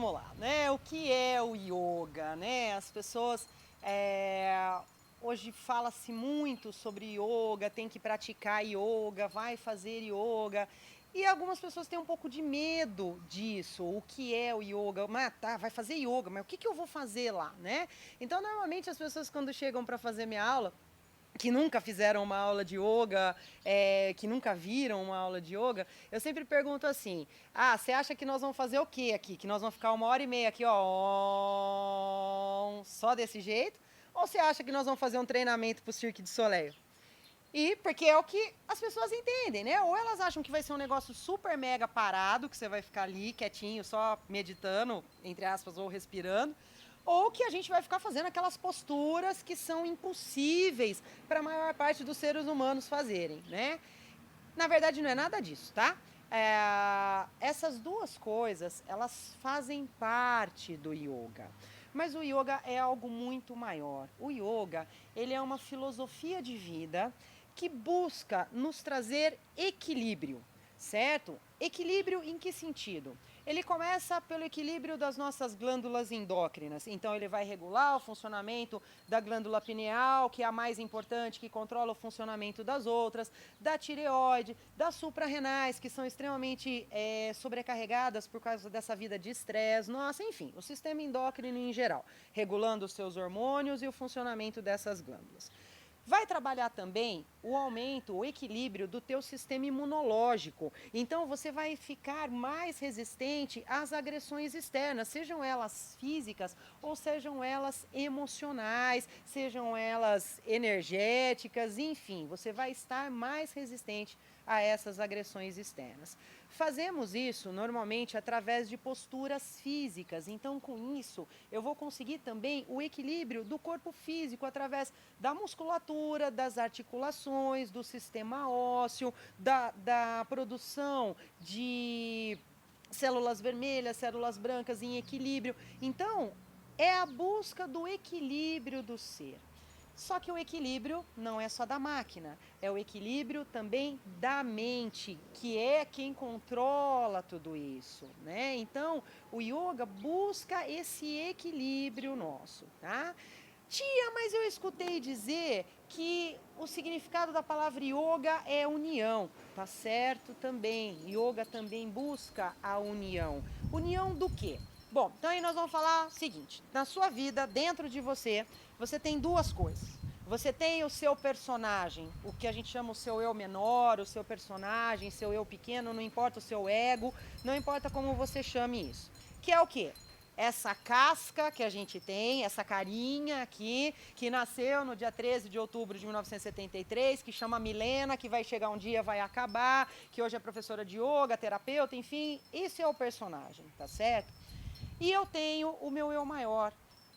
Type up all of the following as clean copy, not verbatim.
vamos lá, né? O que é o yoga, né? As pessoas hoje fala-se muito sobre yoga, tem que praticar yoga, vai fazer yoga. E algumas pessoas têm um pouco de medo disso. O que é o yoga? Mas tá, vai fazer yoga, mas o que eu vou fazer lá, né? Então, normalmente as pessoas quando chegam para fazer minha aula, que nunca fizeram uma aula de yoga, que nunca viram uma aula de yoga, eu sempre pergunto assim: ah, você acha que nós vamos fazer o quê aqui? Que nós vamos ficar 1h30 aqui, ó, só desse jeito? Ou você acha que nós vamos fazer um treinamento para o Cirque du Soleil? E porque é o que as pessoas entendem, né? Ou elas acham que vai ser um negócio super mega parado, que você vai ficar ali quietinho, só meditando, entre aspas, ou respirando, ou que a gente vai ficar fazendo aquelas posturas que são impossíveis para a maior parte dos seres humanos fazerem, né? Na verdade, não é nada disso, tá? Essas duas coisas, elas fazem parte do yoga. Mas o yoga é algo muito maior. O yoga, ele é uma filosofia de vida que busca nos trazer equilíbrio, certo? Equilíbrio em que sentido? Ele começa pelo equilíbrio das nossas glândulas endócrinas. Então, ele vai regular o funcionamento da glândula pineal, que é a mais importante, que controla o funcionamento das outras, da tireoide, das suprarrenais, que são extremamente sobrecarregadas por causa dessa vida de estresse. Nossa, enfim, o sistema endócrino em geral, regulando os seus hormônios e o funcionamento dessas glândulas. Vai trabalhar também o aumento, o equilíbrio do teu sistema imunológico. Então, você vai ficar mais resistente às agressões externas, sejam elas físicas ou sejam elas emocionais, sejam elas energéticas, enfim, você vai estar mais resistente a essas agressões externas. Fazemos isso normalmente através de posturas físicas, então com isso eu vou conseguir também o equilíbrio do corpo físico através da musculatura, das articulações, do sistema ósseo, da produção de células vermelhas, células brancas em equilíbrio. Então, é a busca do equilíbrio do ser. Só que o equilíbrio não é só da máquina, é o equilíbrio também da mente, que é quem controla tudo isso, né? Então, o yoga busca esse equilíbrio nosso, tá? Tia, mas eu escutei dizer que o significado da palavra yoga é união. Tá certo também. Yoga também busca a união. União do quê? Bom, então aí nós vamos falar o seguinte: na sua vida, dentro de você, você tem duas coisas. Você tem o seu personagem, o que a gente chama o seu eu menor, o seu personagem, seu eu pequeno, não importa o seu ego, não importa como você chame isso. Que é o quê? Essa casca que a gente tem, essa carinha aqui, que nasceu no dia 13 de outubro de 1973, que chama Milena, que vai chegar um dia, vai acabar, que hoje é professora de yoga, terapeuta, enfim, isso é o personagem, tá certo? E eu tenho o meu eu maior,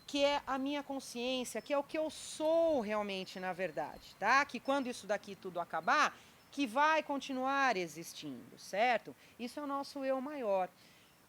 que é a minha consciência, que é o que eu sou realmente na verdade, tá? Que quando isso daqui tudo acabar, que vai continuar existindo, certo? Isso é o nosso eu maior.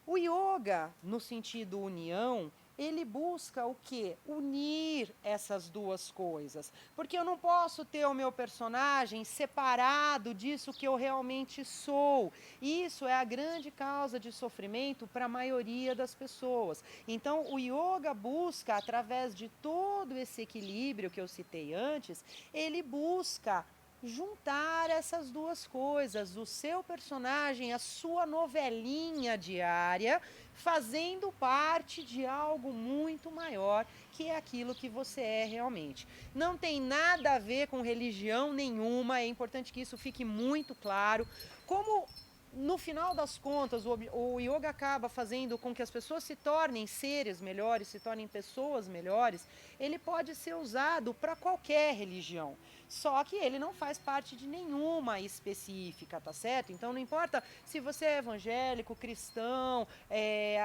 O yoga, no sentido união, ele busca o quê? Unir essas duas coisas. Porque eu não posso ter o meu personagem separado disso que eu realmente sou. Isso é a grande causa de sofrimento para a maioria das pessoas. Então, o yoga busca, através de todo esse equilíbrio que eu citei antes, ele busca juntar essas duas coisas, o seu personagem, a sua novelinha diária, fazendo parte de algo muito maior, que é aquilo que você é realmente. Não tem nada a ver com religião nenhuma, é importante que isso fique muito claro. Como no final das contas, o yoga acaba fazendo com que as pessoas se tornem seres melhores, se tornem pessoas melhores, ele pode ser usado para qualquer religião. Só que ele não faz parte de nenhuma específica, tá certo? Então não importa se você é evangélico, cristão,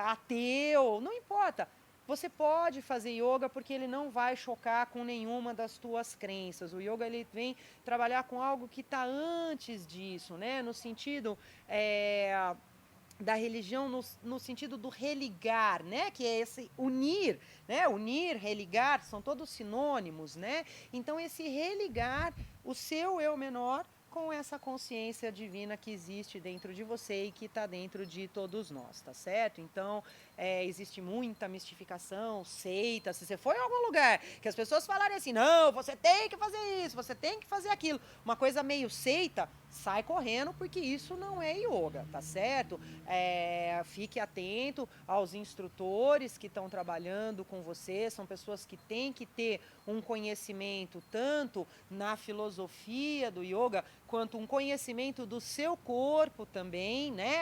ateu, não importa. Você pode fazer yoga porque ele não vai chocar com nenhuma das tuas crenças. O yoga ele vem trabalhar com algo que está antes disso, né? No sentido da religião, no sentido do religar, né? Que é esse unir, né? Unir, religar, são todos sinônimos, né? Então esse religar o seu eu menor com essa consciência divina que existe dentro de você e que está dentro de todos nós, tá certo? Então, existe muita mistificação, seita. Se você for em algum lugar que as pessoas falarem assim, não, você tem que fazer isso, você tem que fazer aquilo, uma coisa meio seita, sai correndo, porque isso não é yoga, tá certo? Fique atento aos instrutores que estão trabalhando com você, são pessoas que têm que ter um conhecimento tanto na filosofia do yoga, quanto um conhecimento do seu corpo também, né?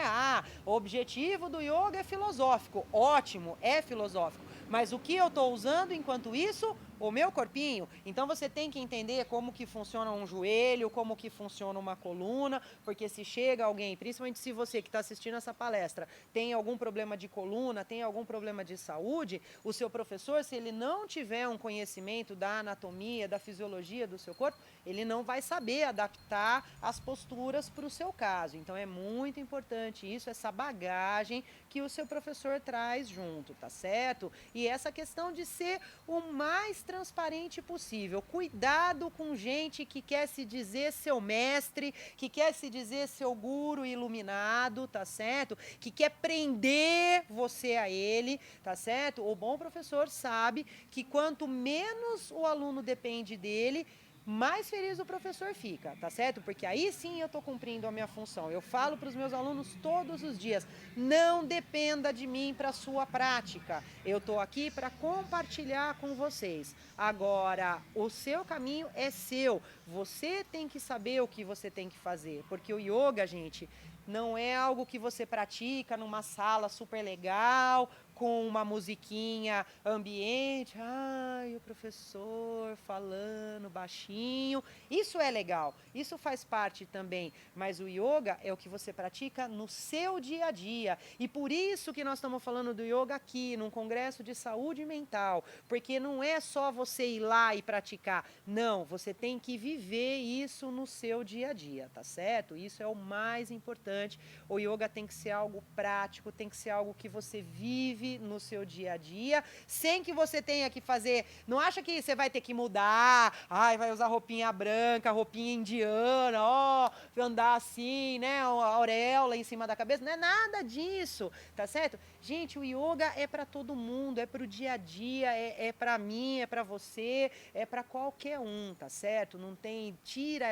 O objetivo do yoga é filosófico, ótimo, é filosófico, mas o que eu estou usando enquanto isso? O meu corpinho. Então você tem que entender como que funciona um joelho, como que funciona uma coluna, porque se chega alguém, principalmente se você que está assistindo essa palestra, tem algum problema de coluna, tem algum problema de saúde, o seu professor, se ele não tiver um conhecimento da anatomia, da fisiologia do seu corpo, ele não vai saber adaptar as posturas para o seu caso. Então é muito importante isso, essa bagagem que o seu professor traz junto, tá certo? E essa questão de ser o mais transparente possível. Cuidado com gente que quer se dizer seu mestre, que quer se dizer seu guru iluminado, tá certo? Que quer prender você a ele, tá certo? O bom professor sabe que quanto menos o aluno depende dele, mais feliz o professor fica, tá certo? Porque aí sim eu estou cumprindo a minha função. Eu falo para os meus alunos todos os dias, não dependa de mim para a sua prática. Eu estou aqui para compartilhar com vocês. Agora, o seu caminho é seu. Você tem que saber o que você tem que fazer. Porque o yoga, gente, não é algo que você pratica numa sala super legal, com uma musiquinha ambiente. Ai, o professor falando baixinho. Isso é legal, isso faz parte também. Mas o yoga é o que você pratica no seu dia a dia. E por isso que nós estamos falando do yoga aqui, num congresso de saúde mental. Porque não é só você ir lá e praticar. Não, você tem que viver isso no seu dia a dia, tá certo? Isso é o mais importante. O yoga tem que ser algo prático, tem que ser algo que você vive no seu dia a dia, sem que você tenha que fazer. Não acha que você vai ter que mudar, vai usar roupinha branca, roupinha indiana, andar assim, né, a auréola em cima da cabeça. Não é nada disso, tá certo? Gente, o yoga é para todo mundo, é para o dia a dia, é para mim, é para você, é para qualquer um, tá certo? Não tem, tira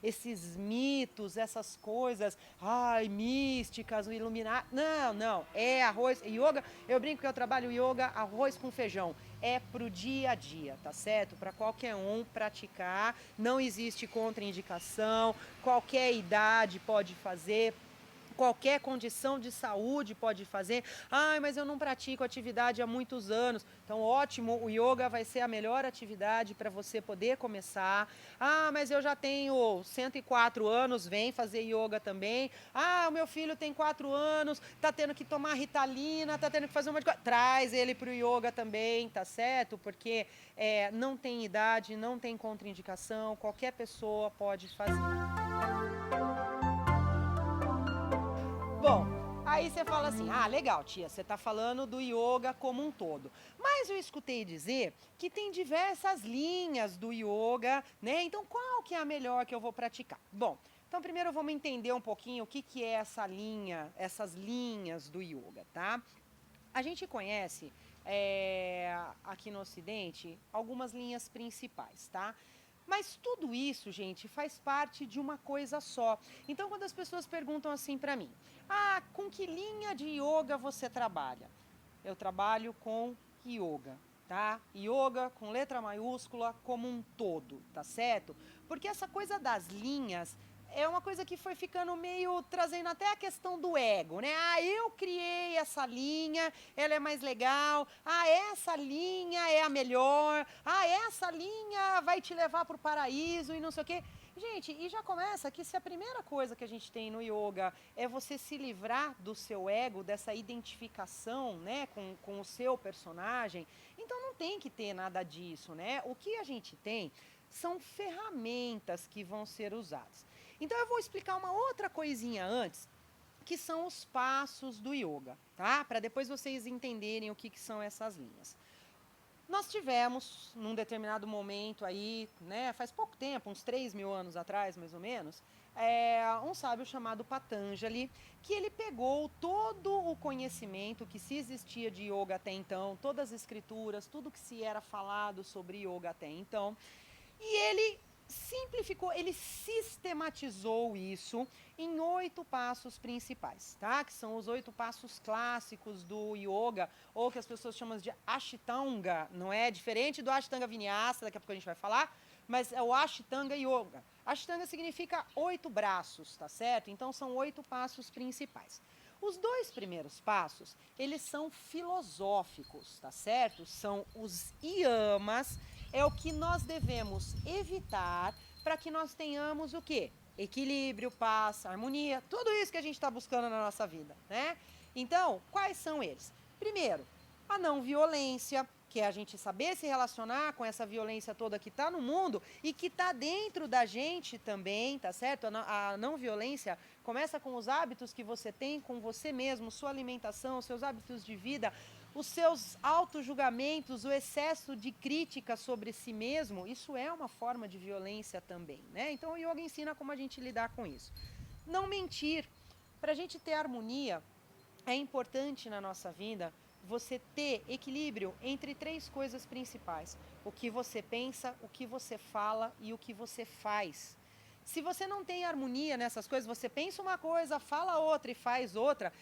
esses mitos, essas coisas, místicas, o iluminar. Não, é arroz, yoga, eu brinco que eu trabalho yoga, arroz com feijão. É pro dia a dia, tá certo? Para qualquer um praticar, não existe contraindicação, qualquer idade pode fazer, qualquer condição de saúde pode fazer. Mas eu não pratico atividade há muitos anos. Então, ótimo, o yoga vai ser a melhor atividade para você poder começar. Mas eu já tenho 104 anos, vem fazer yoga também. O meu filho tem 4 anos, tá tendo que tomar Ritalina, tá tendo que fazer uma coisa. Traz ele pro yoga também, tá certo? Porque não tem idade, não tem contraindicação, qualquer pessoa pode fazer. Bom, aí você fala assim, legal, tia, você está falando do yoga como um todo. Mas eu escutei dizer que tem diversas linhas do yoga, né? Então, qual que é a melhor que eu vou praticar? Bom, então primeiro vamos entender um pouquinho o que é essa linha, essas linhas do yoga, tá? A gente conhece, aqui no Ocidente, algumas linhas principais, tá? Mas tudo isso, gente, faz parte de uma coisa só. Então, quando as pessoas perguntam assim para mim, com que linha de yoga você trabalha? Eu trabalho com yoga, tá? Yoga com letra maiúscula como um todo, tá certo? Porque essa coisa das linhas é uma coisa que foi ficando meio trazendo até a questão do ego, né? Eu criei essa linha, ela é mais legal. Essa linha é a melhor. Essa linha vai te levar para o paraíso e não sei o quê. Gente, e já começa que se a primeira coisa que a gente tem no yoga é você se livrar do seu ego, dessa identificação, né, com o seu personagem, então não tem que ter nada disso, né? O que a gente tem são ferramentas que vão ser usadas. Então eu vou explicar uma outra coisinha antes, que são os passos do yoga, tá? Para depois vocês entenderem o que são essas linhas. Nós tivemos, num determinado momento aí, né, faz pouco tempo, uns 3.000 anos atrás, mais ou menos, um sábio chamado Patanjali, que ele pegou todo o conhecimento que se existia de yoga até então, todas as escrituras, tudo que se era falado sobre yoga até então, e ele simplificou, ele sistematizou isso em 8 passos principais, tá? Que são os 8 passos clássicos do yoga, ou que as pessoas chamam de Ashtanga, não é? Diferente do Ashtanga Vinyasa, daqui a pouco a gente vai falar, mas é o Ashtanga Yoga. Ashtanga significa 8 braços, tá certo? Então são 8 passos principais. Os 2 primeiros passos, eles são filosóficos, tá certo? São os yamas, é o que nós devemos evitar para que nós tenhamos o quê? Equilíbrio, paz, harmonia, tudo isso que a gente está buscando na nossa vida, né? Então, quais são eles? Primeiro, a não violência, que é a gente saber se relacionar com essa violência toda que está no mundo e que está dentro da gente também, tá certo? A não violência começa com os hábitos que você tem com você mesmo, sua alimentação, seus hábitos de vida, os seus auto-julgamentos, o excesso de crítica sobre si mesmo, isso é uma forma de violência também, né? Então o yoga ensina como a gente lidar com isso. Não mentir. Para a gente ter harmonia, é importante na nossa vida você ter equilíbrio entre 3 coisas principais: o que você pensa, o que você fala e o que você faz. Se você não tem harmonia nessas coisas, você pensa uma coisa, fala outra e faz outra,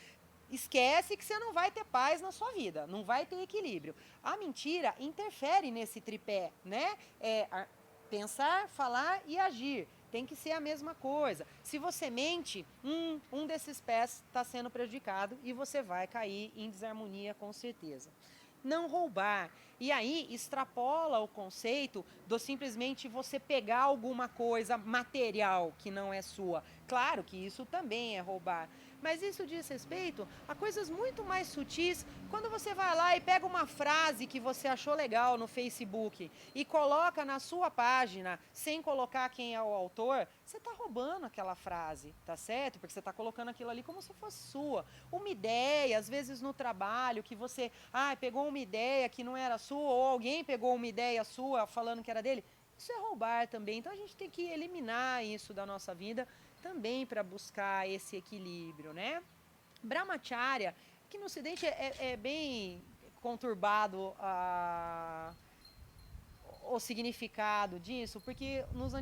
esquece que você não vai ter paz na sua vida, não vai ter equilíbrio. A mentira interfere nesse tripé, né? Pensar, falar e agir. Tem que ser a mesma coisa. Se você mente, um desses pés está sendo prejudicado e você vai cair em desarmonia com certeza. Não roubar. E aí extrapola o conceito do simplesmente você pegar alguma coisa material que não é sua. Claro que isso também é roubar. Mas isso diz respeito a coisas muito mais sutis. Quando você vai lá e pega uma frase que você achou legal no Facebook e coloca na sua página, sem colocar quem é o autor, você está roubando aquela frase, tá certo? Porque você está colocando aquilo ali como se fosse sua. Uma ideia, às vezes no trabalho, que você pegou uma ideia que não era sua, ou alguém pegou uma ideia sua falando que era dele. Isso é roubar também. Então a gente tem que eliminar isso da nossa vida também para buscar esse equilíbrio, né? Brahmacharya, que no Ocidente é bem conturbado o significado disso, porque nas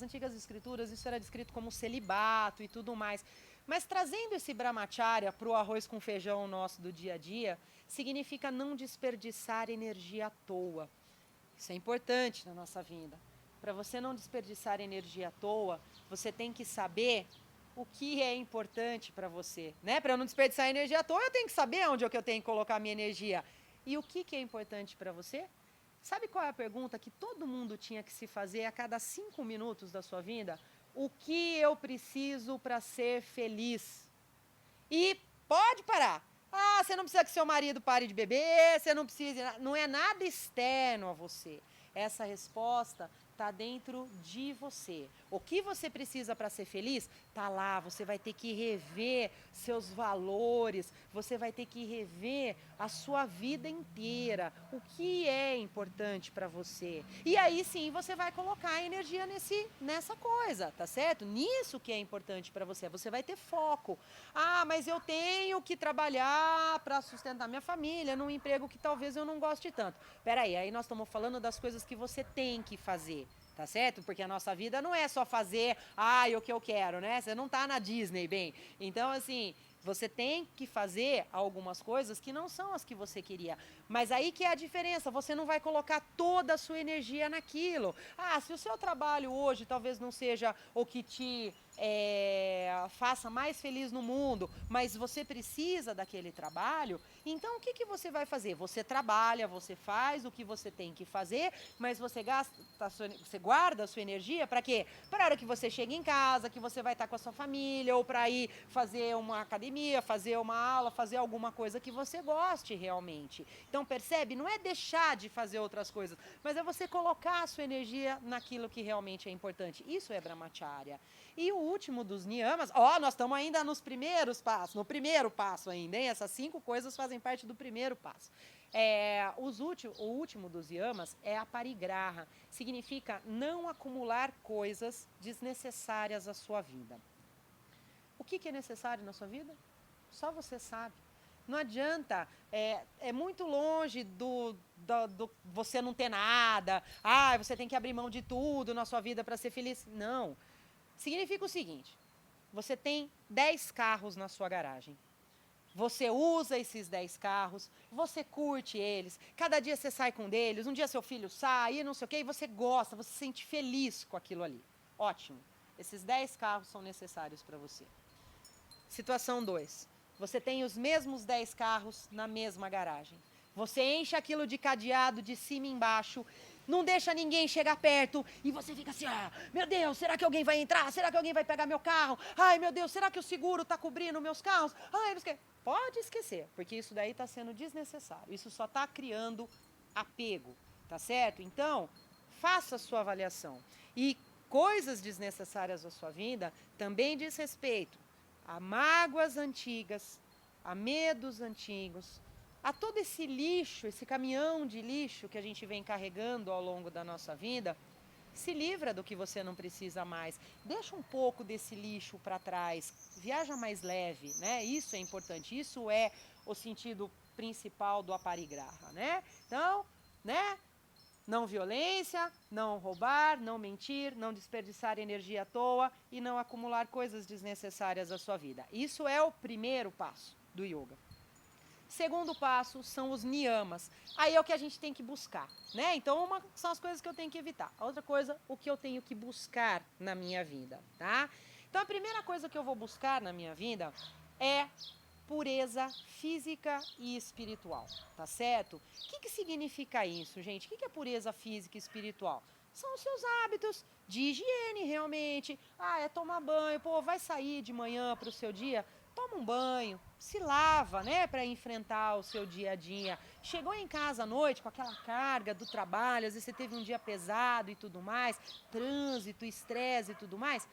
antigas escrituras isso era descrito como celibato e tudo mais. Mas trazendo esse brahmacharya para o arroz com feijão nosso do dia a dia, significa não desperdiçar energia à toa. Isso é importante na nossa vida. Para você não desperdiçar energia à toa, você tem que saber o que é importante para você, né? Para eu não desperdiçar energia à toa, eu tenho que saber onde é que eu tenho que colocar a minha energia. E o que é importante para você? Sabe qual é a pergunta que todo mundo tinha que se fazer a cada 5 minutos da sua vida? O que eu preciso para ser feliz? E pode parar. Você não precisa que seu marido pare de beber, você não precisa. Não é nada externo a você. Essa resposta está dentro de você. O que você precisa para ser feliz está lá. Você vai ter que rever seus valores, você vai ter que rever a sua vida inteira. O que é importante para você? E aí sim você vai colocar energia nessa coisa, tá certo? Nisso que é importante para você. Você vai ter foco. Mas eu tenho que trabalhar para sustentar minha família num emprego que talvez eu não goste tanto. Peraí, aí nós estamos falando das coisas que você tem que fazer, tá certo? Porque a nossa vida não é só fazer, o que eu quero, né? Você não tá na Disney, bem. Então, assim, você tem que fazer algumas coisas que não são as que você queria. Mas aí que é a diferença, você não vai colocar toda a sua energia naquilo. Se o seu trabalho hoje talvez não seja o que te faça mais feliz no mundo, mas você precisa daquele trabalho, então o que você vai fazer? Você trabalha, você faz o que você tem que fazer, mas você você guarda a sua energia para quê? Para a hora que você chega em casa, que você vai estar com a sua família, ou para ir fazer uma academia, fazer uma aula, fazer alguma coisa que você goste realmente. Então percebe? Não é deixar de fazer outras coisas, mas é você colocar a sua energia naquilo que realmente é importante. Isso é brahmacharya. E o último dos niyamas, nós estamos ainda nos primeiros passos, no primeiro passo ainda, hein? Essas 5 coisas fazem parte do primeiro passo. O último dos yamas é a parigraha. Significa não acumular coisas desnecessárias à sua vida. O que é necessário na sua vida? Só você sabe. Não adianta, é muito longe do você não ter nada, você tem que abrir mão de tudo na sua vida para ser feliz. Não. Significa o seguinte, você tem 10 carros na sua garagem. Você usa esses 10 carros, você curte eles, cada dia você sai com um deles, um dia seu filho sai, não sei o quê, e você gosta, você se sente feliz com aquilo ali. Ótimo. Esses 10 carros são necessários para você. Situação 2. Você tem os mesmos 10 carros na mesma garagem. Você enche aquilo de cadeado de cima e embaixo, não deixa ninguém chegar perto e você fica assim, meu Deus, será que alguém vai entrar? Será que alguém vai pegar meu carro? Ai, meu Deus, será que o seguro está cobrindo meus carros? Ai, não sei o quê. Pode esquecer, porque isso daí está sendo desnecessário. Isso só está criando apego, tá certo? Então, faça a sua avaliação. E coisas desnecessárias da sua vida também diz respeito a mágoas antigas, a medos antigos, a todo esse lixo, esse caminhão de lixo que a gente vem carregando ao longo da nossa vida. Se livra do que você não precisa mais. Deixa um pouco desse lixo para trás. Viaja mais leve, né? Isso é importante. Isso é o sentido principal do aparigraha, né? Então, né? Não violência, não roubar, não mentir, não desperdiçar energia à toa e não acumular coisas desnecessárias à sua vida. Isso é o primeiro passo do yoga. Segundo passo são os niyamas. Aí é o que a gente tem que buscar, né? Então, uma são as coisas que eu tenho que evitar. A outra coisa, o que eu tenho que buscar na minha vida, tá? Então, a primeira coisa que eu vou buscar na minha vida é pureza física e espiritual, tá certo? O que significa isso, gente? O que é pureza física e espiritual? São os seus hábitos de higiene, realmente. É tomar banho. Pô, vai sair de manhã para o seu dia? Toma um banho, se lava, né, para enfrentar o seu dia a dia. Chegou em casa à noite com aquela carga do trabalho, às vezes você teve um dia pesado e tudo mais, trânsito, estresse e tudo mais.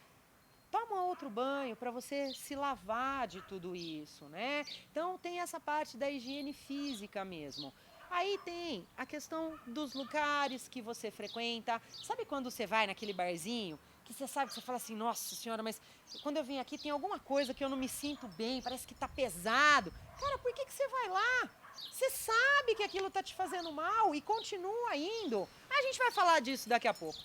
Toma outro banho para você se lavar de tudo isso, né? Então tem essa parte da higiene física mesmo. Aí tem a questão dos lugares que você frequenta. Sabe quando você vai naquele barzinho que você sabe que você fala assim, nossa senhora, mas quando eu vim aqui tem alguma coisa que eu não me sinto bem, parece que tá pesado. Cara, por que você vai lá? Você sabe que aquilo tá te fazendo mal e continua indo. A gente vai falar disso daqui a pouco.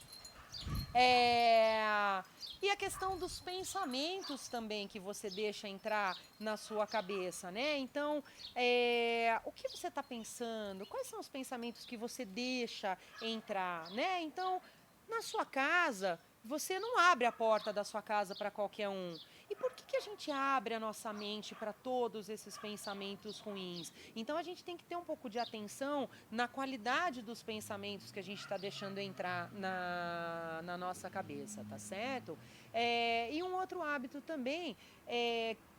E a questão dos pensamentos também que você deixa entrar na sua cabeça, né? Então, o que você está pensando? Quais são os pensamentos que você deixa entrar, né? Então, na sua casa, você não abre a porta da sua casa para qualquer um. E por que a gente abre a nossa mente para todos esses pensamentos ruins? Então a gente tem que ter um pouco de atenção na qualidade dos pensamentos que a gente está deixando entrar na nossa cabeça, tá certo? E um outro hábito também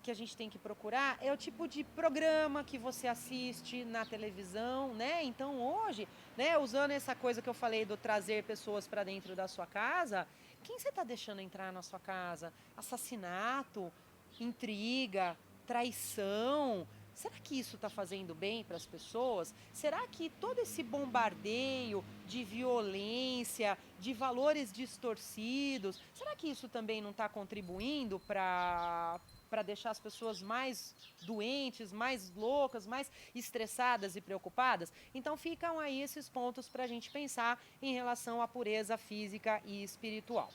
que a gente tem que procurar é o tipo de programa que você assiste na televisão, né? Então hoje, né, usando essa coisa que eu falei do trazer pessoas para dentro da sua casa, quem você está deixando entrar na sua casa? Assassinato, intriga, traição. Será que isso está fazendo bem para as pessoas? Será que todo esse bombardeio de violência, de valores distorcidos, será que isso também não está contribuindo para deixar as pessoas mais doentes, mais loucas, mais estressadas e preocupadas? Então ficam aí esses pontos para a gente pensar em relação à pureza física e espiritual.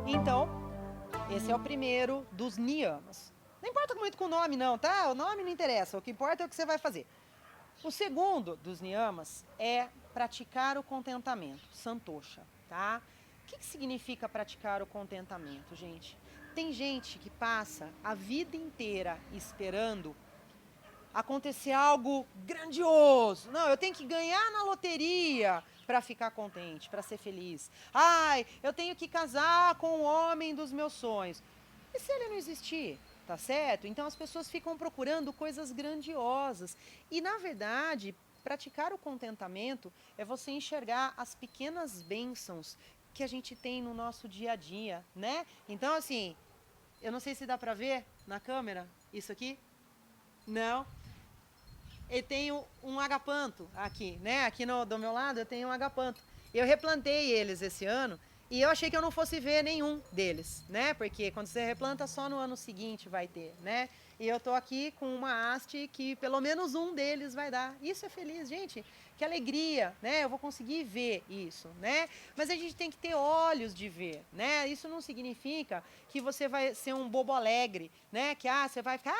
Então, esse é o primeiro dos niyamas. Não importa muito com o nome não, tá? O nome não interessa, o que importa é o que você vai fazer. O segundo dos niyamas é praticar o contentamento, santosha, tá? O que significa praticar o contentamento, gente? Tem gente que passa a vida inteira esperando acontecer algo grandioso. Não, eu tenho que ganhar na loteria para ficar contente, para ser feliz. Eu tenho que casar com o homem dos meus sonhos. E se ele não existir? Tá certo? Então as pessoas ficam procurando coisas grandiosas. E, na verdade, praticar o contentamento é você enxergar as pequenas bênçãos que a gente tem no nosso dia a dia, né? Então, assim, eu não sei se dá para ver na câmera isso aqui. Não. Eu tenho um agapanto aqui, né? Aqui do meu lado eu tenho um agapanto. Eu replantei eles esse ano e eu achei que eu não fosse ver nenhum deles, né? Porque quando você replanta, só no ano seguinte vai ter, né? E eu tô aqui com uma haste que pelo menos um deles vai dar. Isso é feliz, gente. Que alegria, né? Eu vou conseguir ver isso, né? Mas a gente tem que ter olhos de ver, né? Isso não significa que você vai ser um bobo alegre, né? Que você vai ficar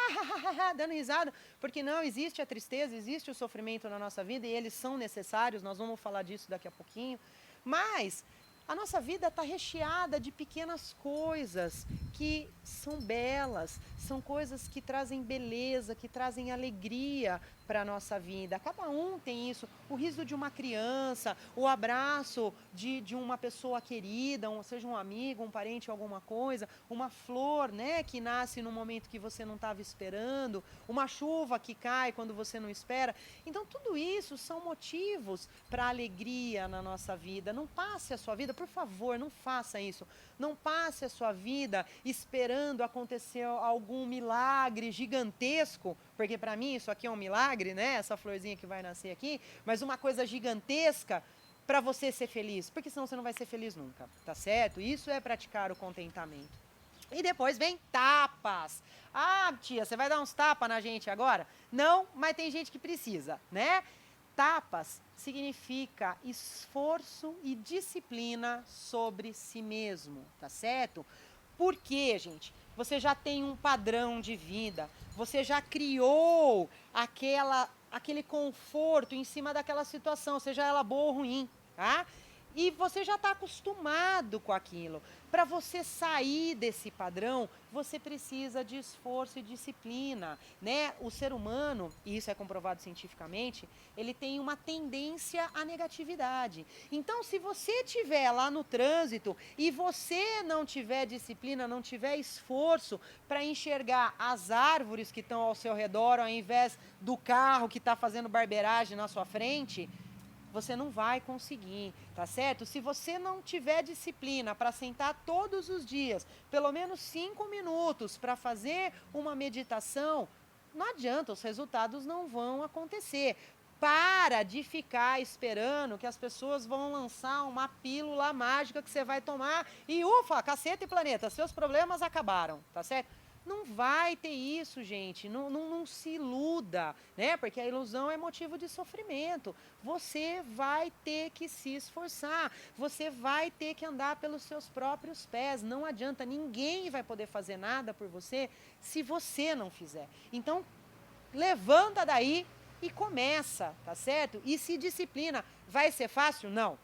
dando risada, porque não, existe a tristeza, existe o sofrimento na nossa vida e eles são necessários, nós vamos falar disso daqui a pouquinho. Mas a nossa vida está recheada de pequenas coisas que são belas, são coisas que trazem beleza, que trazem alegria para a nossa vida. Cada um tem isso. O riso de uma criança, o abraço de uma pessoa querida, seja um amigo, um parente, alguma coisa, uma flor, né, que nasce no momento que você não estava esperando, uma chuva que cai quando você não espera. Então, tudo isso são motivos para alegria na nossa vida. Não passe a sua vida, por favor, não faça isso. Não passe a sua vida esperando acontecer algum milagre gigantesco, porque para mim isso aqui é um milagre, né? Essa florzinha que vai nascer aqui, mas uma coisa gigantesca para você ser feliz, porque senão você não vai ser feliz nunca, tá certo? Isso é praticar o contentamento. E depois vem tapas. Ah, tia, você vai dar uns tapas na gente agora? Não, mas tem gente que precisa, né? Tapas significa esforço e disciplina sobre si mesmo, tá certo? Por quê, gente? Você já tem um padrão de vida, você já criou aquele conforto em cima daquela situação, seja ela boa ou ruim, tá? E você já está acostumado com aquilo. Para você sair desse padrão, você precisa de esforço e disciplina, né? O ser humano, e isso é comprovado cientificamente, ele tem uma tendência à negatividade. Então, se você estiver lá no trânsito e você não tiver disciplina, não tiver esforço para enxergar as árvores que estão ao seu redor, ao invés do carro que está fazendo barbeiragem na sua frente, você não vai conseguir, tá certo? Se você não tiver disciplina para sentar todos os dias, pelo menos 5 minutos para fazer uma meditação, não adianta, os resultados não vão acontecer. Para de ficar esperando que as pessoas vão lançar uma pílula mágica que você vai tomar e ufa, caceta e planeta, seus problemas acabaram, tá certo? Não vai ter isso, gente. Não se iluda, né? Porque a ilusão é motivo de sofrimento. Você vai ter que se esforçar. Você vai ter que andar pelos seus próprios pés. Não adianta. Ninguém vai poder fazer nada por você se você não fizer. Então, levanta daí e começa, tá certo? E se disciplina. Vai ser fácil? Não.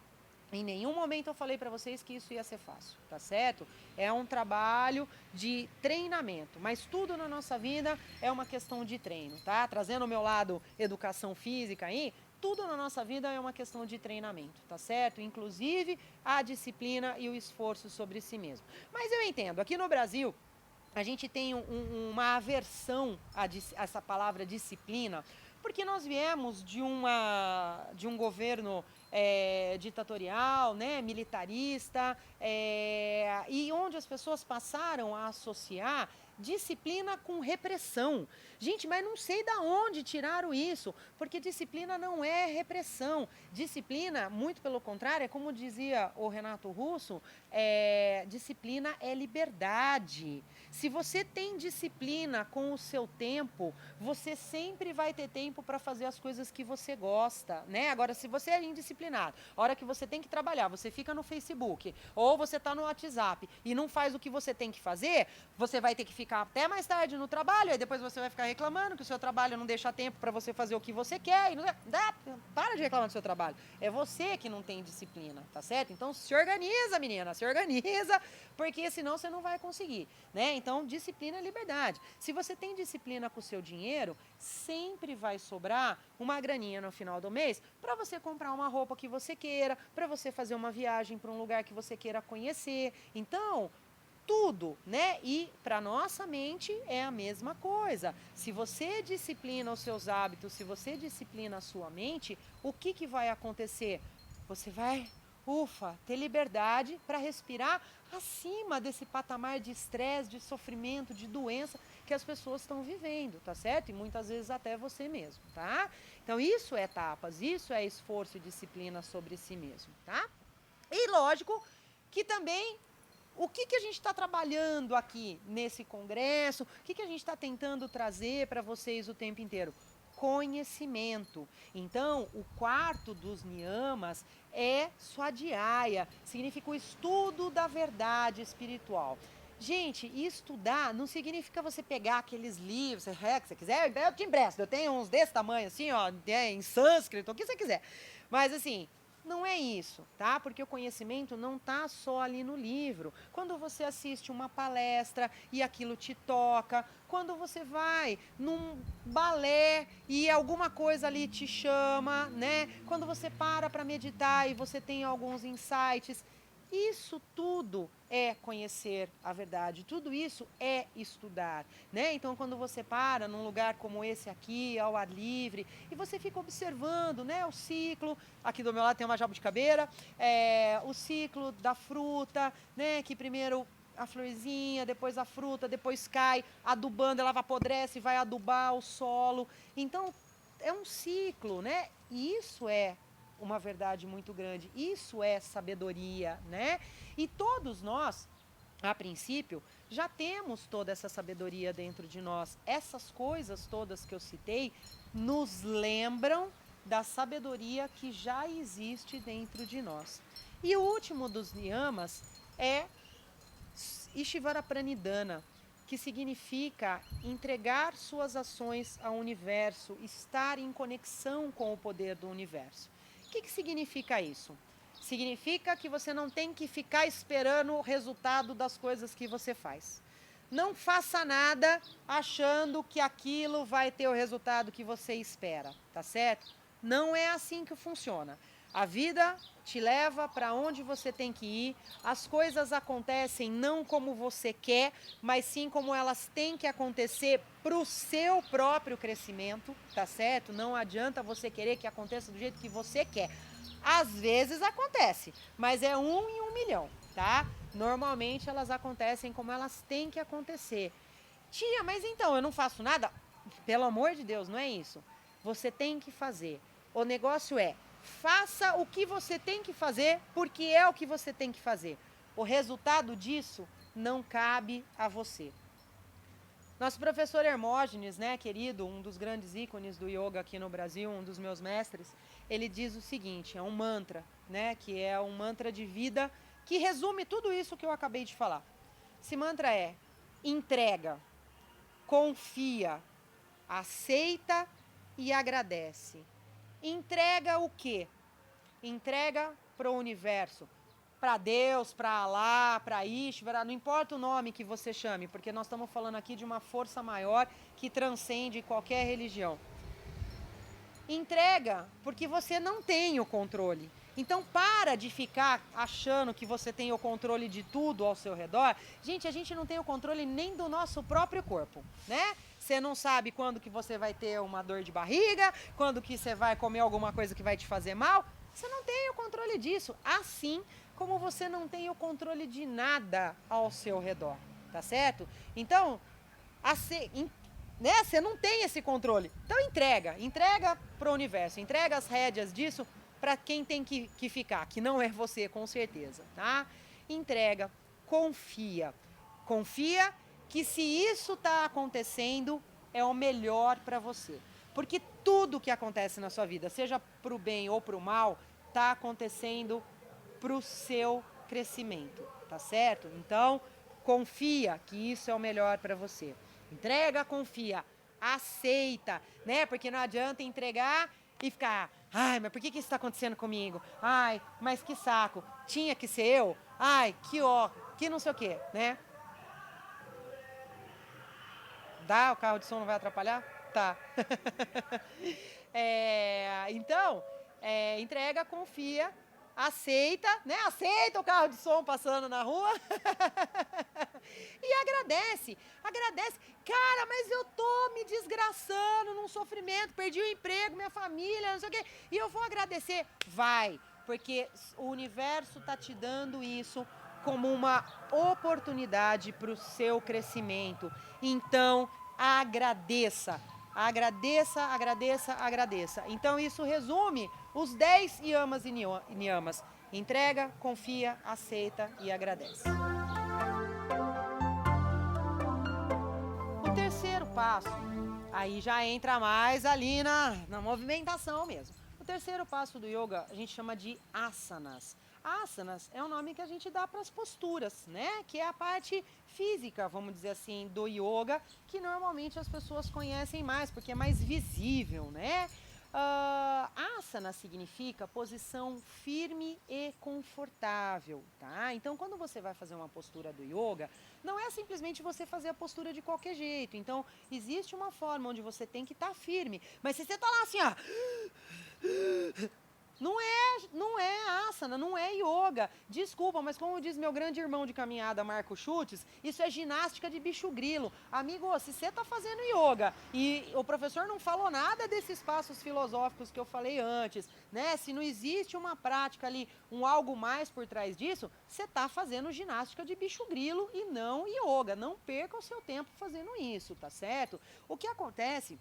Em nenhum momento eu falei para vocês que isso ia ser fácil, tá certo? É um trabalho de treinamento, mas tudo na nossa vida é uma questão de treino, tá? Trazendo o meu lado educação física aí, tudo na nossa vida é uma questão de treinamento, tá certo? Inclusive a disciplina e o esforço sobre si mesmo. Mas eu entendo, aqui no Brasil, a gente tem uma aversão a essa palavra disciplina, porque nós viemos de um governo ditatorial, né, militarista, e onde as pessoas passaram a associar disciplina com repressão. Gente, mas não sei de onde tiraram isso, porque disciplina não é repressão. Disciplina, muito pelo contrário, é como dizia o Renato Russo, disciplina é liberdade. Se você tem disciplina com o seu tempo, você sempre vai ter tempo para fazer as coisas que você gosta, né? Agora, se você é indisciplinado, a hora que você tem que trabalhar, você fica no Facebook ou você está no WhatsApp e não faz o que você tem que fazer, você vai ter que ficar até mais tarde no trabalho, aí depois você vai ficar reclamando que o seu trabalho não deixa tempo para você fazer o que você quer. E não para de reclamar do seu trabalho. É você que não tem disciplina, tá certo? Então, se organiza, menina, se organiza, porque senão você não vai conseguir, né? Então, disciplina é liberdade. Se você tem disciplina com o seu dinheiro, sempre vai sobrar uma graninha no final do mês para você comprar uma roupa que você queira, para você fazer uma viagem para um lugar que você queira conhecer. Então, tudo, né? E para nossa mente é a mesma coisa. Se você disciplina os seus hábitos, se você disciplina a sua mente, o que vai acontecer? Você vai, ter liberdade para respirar acima desse patamar de estresse, de sofrimento, de doença que que as pessoas estão vivendo, tá certo? E muitas vezes até você mesmo, tá? Então isso é etapas, isso é esforço e disciplina sobre si mesmo, tá? E lógico que também o que a gente está trabalhando aqui nesse congresso, o que a gente está tentando trazer para vocês o tempo inteiro? Conhecimento. Então, o quarto dos niyamas é Swadhyaya, significa o estudo da verdade espiritual. Gente, estudar não significa você pegar aqueles livros, que você quiser, eu te empresto, eu tenho uns desse tamanho assim, ó, em sânscrito, o que você quiser. Mas assim, não é isso, tá? Porque o conhecimento não tá só ali no livro. Quando você assiste uma palestra e aquilo te toca, quando você vai num balé e alguma coisa ali te chama, né? Quando você para meditar e você tem alguns insights, isso tudo é conhecer a verdade, tudo isso é estudar, né? Então, quando você para num lugar como esse aqui, ao ar livre, e você fica observando, né, o ciclo, aqui do meu lado tem uma jabuticabeira, o ciclo da fruta, né, que primeiro a florzinha, depois a fruta, depois cai, adubando, ela apodrece, vai adubar o solo. Então, é um ciclo, né? E isso é uma verdade muito grande. Isso é sabedoria, né? E todos nós, a princípio, já temos toda essa sabedoria dentro de nós. Essas coisas todas que eu citei nos lembram da sabedoria que já existe dentro de nós. E o último dos niyamas é Ishvara-pranidhana, que significa entregar suas ações ao universo, estar em conexão com o poder do universo. O que significa isso? Significa que você não tem que ficar esperando o resultado das coisas que você faz. Não faça nada achando que aquilo vai ter o resultado que você espera, tá certo? Não é assim que funciona. A vida te leva para onde você tem que ir, as coisas acontecem não como você quer, mas sim como elas têm que acontecer para o seu próprio crescimento, tá certo? Não adianta você querer que aconteça do jeito que você quer. Às vezes acontece, mas é 1 em 1 milhão, tá? Normalmente elas acontecem como elas têm que acontecer. Tia, mas então eu não faço nada? Pelo amor de Deus, não é isso. Você tem que fazer. O negócio é, faça o que você tem que fazer, porque é o que você tem que fazer. O resultado disso não cabe a você. Nosso professor Hermógenes, né, querido, um dos grandes ícones do yoga aqui no Brasil, um dos meus mestres, ele diz o seguinte, é um mantra, né, que é um mantra de vida que resume tudo isso que eu acabei de falar. Esse mantra é: entrega, confia, aceita e agradece. Entrega o quê? Entrega para o universo, para Deus, para Alá, para Ishvara, não importa o nome que você chame, porque nós estamos falando aqui de uma força maior que transcende qualquer religião. Entrega, porque você não tem o controle. Então para de ficar achando que você tem o controle de tudo ao seu redor. Gente, a gente não tem o controle nem do nosso próprio corpo, né? Você não sabe quando que você vai ter uma dor de barriga, quando que você vai comer alguma coisa que vai te fazer mal. Você não tem o controle disso, assim como você não tem o controle de nada ao seu redor, tá certo? Então, né, você não tem esse controle. Então entrega para o universo, entrega as rédeas disso para quem tem que ficar, que não é você, com certeza, tá? Entrega, confia. Confia que se isso está acontecendo, é o melhor para você. Porque tudo que acontece na sua vida, seja para o bem ou para o mal, está acontecendo para o seu crescimento, tá certo? Então, confia que isso é o melhor para você. Entrega, confia, aceita, né? Porque não adianta entregar e ficar, ai, mas por que isso está acontecendo comigo? Ai, mas que saco, tinha que ser eu? Ai, que não sei o quê, né? Dá? O carro de som não vai atrapalhar? Tá. Então, entrega, confia, aceita, né? Aceita o carro de som passando na rua e agradece. Agradece. Cara, mas eu tô me desgraçando num sofrimento, perdi o emprego, minha família, não sei o quê, e eu vou agradecer. Vai, porque o universo tá te dando isso como uma oportunidade para o seu crescimento. Então, agradeça. Agradeça, agradeça, agradeça. Então isso resume os 10 yamas e niyamas. Entrega, confia, aceita e agradece. O terceiro passo, aí já entra mais ali na movimentação mesmo. O terceiro passo do yoga a gente chama de asanas. Asanas é o nome que a gente dá para as posturas, né? Que é a parte física, vamos dizer assim, do yoga, que normalmente as pessoas conhecem mais, porque é mais visível, né? Asana significa posição firme e confortável, tá? Então, quando você vai fazer uma postura do yoga, não é simplesmente você fazer a postura de qualquer jeito. Então, existe uma forma onde você tem que estar firme. Mas se você tá lá assim, ó, não é asana, não é yoga. Desculpa, mas como diz meu grande irmão de caminhada, Marco Schultz, isso é ginástica de bicho grilo. Amigo, se você está fazendo yoga e o professor não falou nada desses passos filosóficos que eu falei antes, né? Se não existe uma prática ali, um algo mais por trás disso, você está fazendo ginástica de bicho grilo e não yoga. Não perca o seu tempo fazendo isso, tá certo? O que acontece...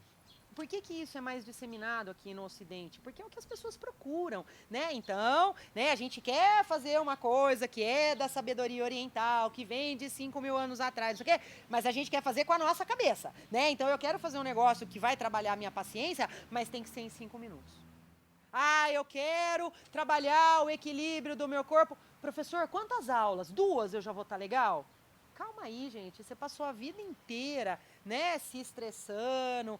Por que isso é mais disseminado aqui no Ocidente? Porque é o que as pessoas procuram, né? Então, né, a gente quer fazer uma coisa que é da sabedoria oriental, que vem de 5.000 anos atrás, não sei o quê, mas a gente quer fazer com a nossa cabeça, né? Então, eu quero fazer um negócio que vai trabalhar a minha paciência, mas tem que ser em 5 minutos. Ah, eu quero trabalhar o equilíbrio do meu corpo. Professor, quantas aulas? 2 eu já vou estar legal? Calma aí, gente. Você passou a vida inteira, né, se estressando,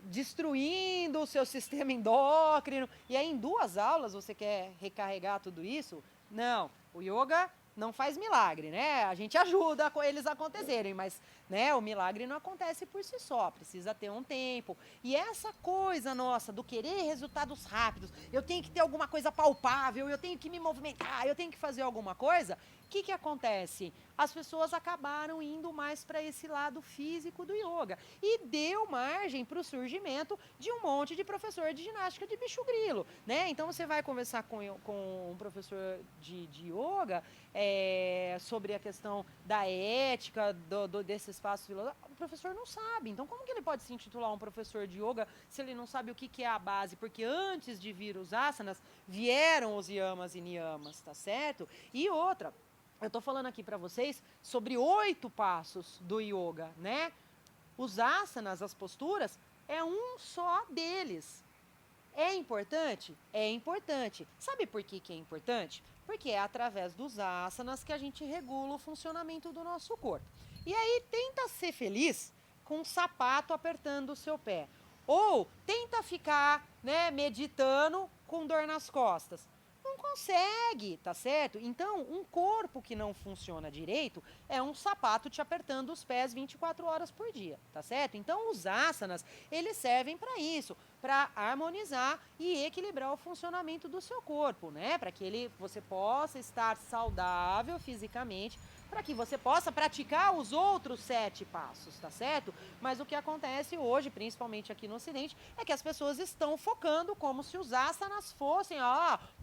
destruindo o seu sistema endócrino. E aí, em 2 aulas, você quer recarregar tudo isso? Não. O yoga não faz milagre, né? A gente ajuda eles a acontecerem, mas, né, o milagre não acontece por si só. Precisa ter um tempo. E essa coisa nossa do querer resultados rápidos, eu tenho que ter alguma coisa palpável, eu tenho que me movimentar, eu tenho que fazer alguma coisa. O que acontece? As pessoas acabaram indo mais para esse lado físico do yoga e deu margem para o surgimento de um monte de professor de ginástica de bicho grilo, né? Então você vai conversar com um professor de yoga sobre a questão da ética desse espaço filosófico. O professor não sabe. Então como que ele pode se intitular um professor de yoga se ele não sabe o que é a base? Porque antes de vir os asanas, vieram os yamas e niyamas, tá certo? E outra... Eu estou falando aqui para vocês sobre 8 passos do yoga, né? Os asanas, as posturas, é um só deles. É importante? É importante. Sabe por que é importante? Porque é através dos asanas que a gente regula o funcionamento do nosso corpo. E aí, tenta ser feliz com um sapato apertando o seu pé. Ou tenta ficar, né, meditando com dor nas costas. Não consegue, tá certo? Então, um corpo que não funciona direito é um sapato te apertando os pés 24 horas por dia, tá certo? Então, os asanas, eles servem para isso, para harmonizar e equilibrar o funcionamento do seu corpo, né? Para que você possa estar saudável fisicamente, para que você possa praticar os outros 7 passos, tá certo? Mas o que acontece hoje, principalmente aqui no Ocidente, é que as pessoas estão focando como se os asanas fossem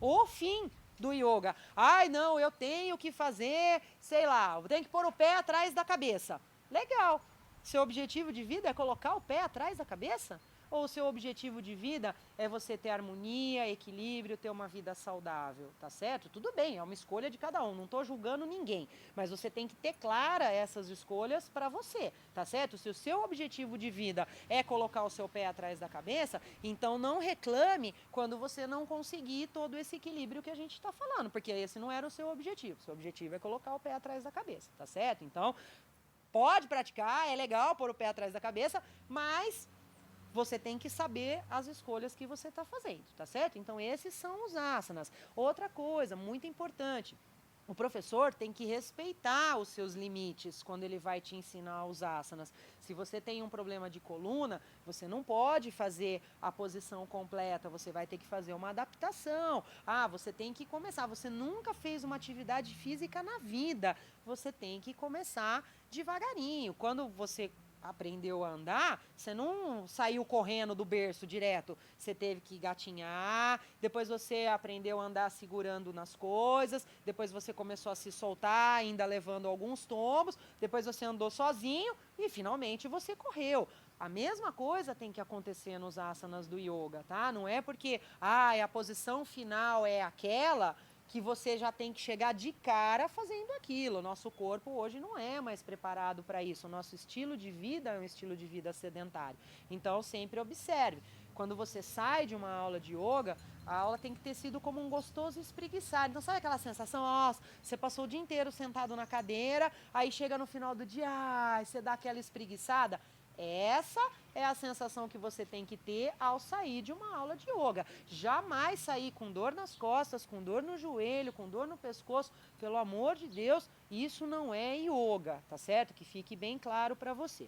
o fim do yoga. Ai, não, eu tenho que fazer, sei lá, eu tenho que pôr o pé atrás da cabeça. Legal. Seu objetivo de vida é colocar o pé atrás da cabeça? Ou o seu objetivo de vida é você ter harmonia, equilíbrio, ter uma vida saudável, tá certo? Tudo bem, é uma escolha de cada um, não estou julgando ninguém, mas você tem que ter clara essas escolhas para você, tá certo? Se o seu objetivo de vida é colocar o seu pé atrás da cabeça, então não reclame quando você não conseguir todo esse equilíbrio que a gente está falando, porque esse não era o seu objetivo. O seu objetivo é colocar o pé atrás da cabeça, tá certo? Então, pode praticar, é legal pôr o pé atrás da cabeça, mas você tem que saber as escolhas que você está fazendo, tá certo? Então, esses são os asanas. Outra coisa muito importante, o professor tem que respeitar os seus limites quando ele vai te ensinar os asanas. Se você tem um problema de coluna, você não pode fazer a posição completa, você vai ter que fazer uma adaptação. Você tem que começar. Você nunca fez uma atividade física na vida, você tem que começar devagarinho. Quando você aprendeu a andar, você não saiu correndo do berço direto. Você teve que gatinhar, depois você aprendeu a andar segurando nas coisas, depois você começou a se soltar, ainda levando alguns tombos, depois você andou sozinho e finalmente você correu. A mesma coisa tem que acontecer nos asanas do yoga, tá? Não é porque a posição final é aquela que você já tem que chegar de cara fazendo aquilo. O nosso corpo hoje não é mais preparado para isso. O nosso estilo de vida é um estilo de vida sedentário. Então, sempre observe. Quando você sai de uma aula de yoga, a aula tem que ter sido como um gostoso espreguiçar. Então, sabe aquela sensação? Nossa, você passou o dia inteiro sentado na cadeira, aí chega no final do dia, você dá aquela espreguiçada. Essa é a sensação que você tem que ter ao sair de uma aula de yoga. Jamais sair com dor nas costas, com dor no joelho, com dor no pescoço. Pelo amor de Deus, isso não é yoga, tá certo? Que fique bem claro para você.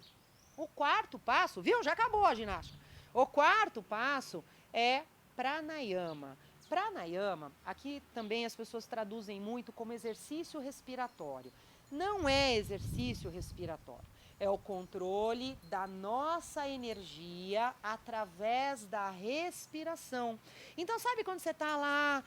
O quarto passo, viu? Já acabou a ginástica. O quarto passo é pranayama. Pranayama, aqui também as pessoas traduzem muito como exercício respiratório. Não é exercício respiratório. É o controle da nossa energia através da respiração. Então, sabe quando você está lá,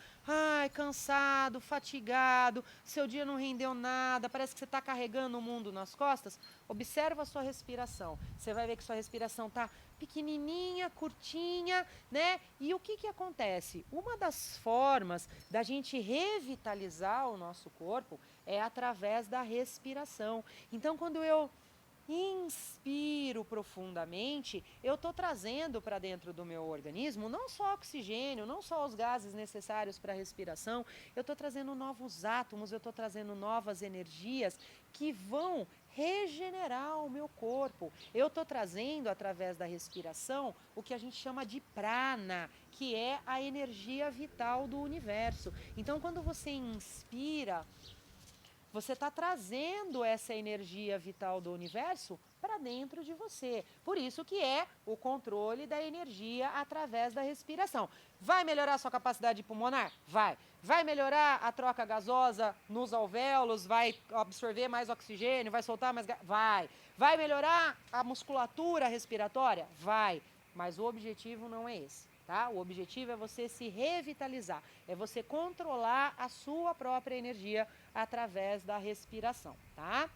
cansado, fatigado, seu dia não rendeu nada, parece que você está carregando o mundo nas costas? Observa a sua respiração. Você vai ver que sua respiração está pequenininha, curtinha, né? E o que acontece? Uma das formas da gente revitalizar o nosso corpo é através da respiração. Então, quando eu inspiro profundamente, eu estou trazendo para dentro do meu organismo não só oxigênio, não só os gases necessários para a respiração, eu estou trazendo novos átomos, eu estou trazendo novas energias que vão regenerar o meu corpo. Eu estou trazendo através da respiração o que a gente chama de prana, que é a energia vital do universo. Então, quando você inspira, você está trazendo essa energia vital do universo para dentro de você. Por isso que é o controle da energia através da respiração. Vai melhorar a sua capacidade pulmonar? Vai. Vai melhorar a troca gasosa nos alvéolos? Vai absorver mais oxigênio? Vai soltar mais gás? Vai. Vai melhorar a musculatura respiratória? Vai. Mas o objetivo não é esse. Tá? O objetivo é você se revitalizar, é você controlar a sua própria energia através da respiração, tá?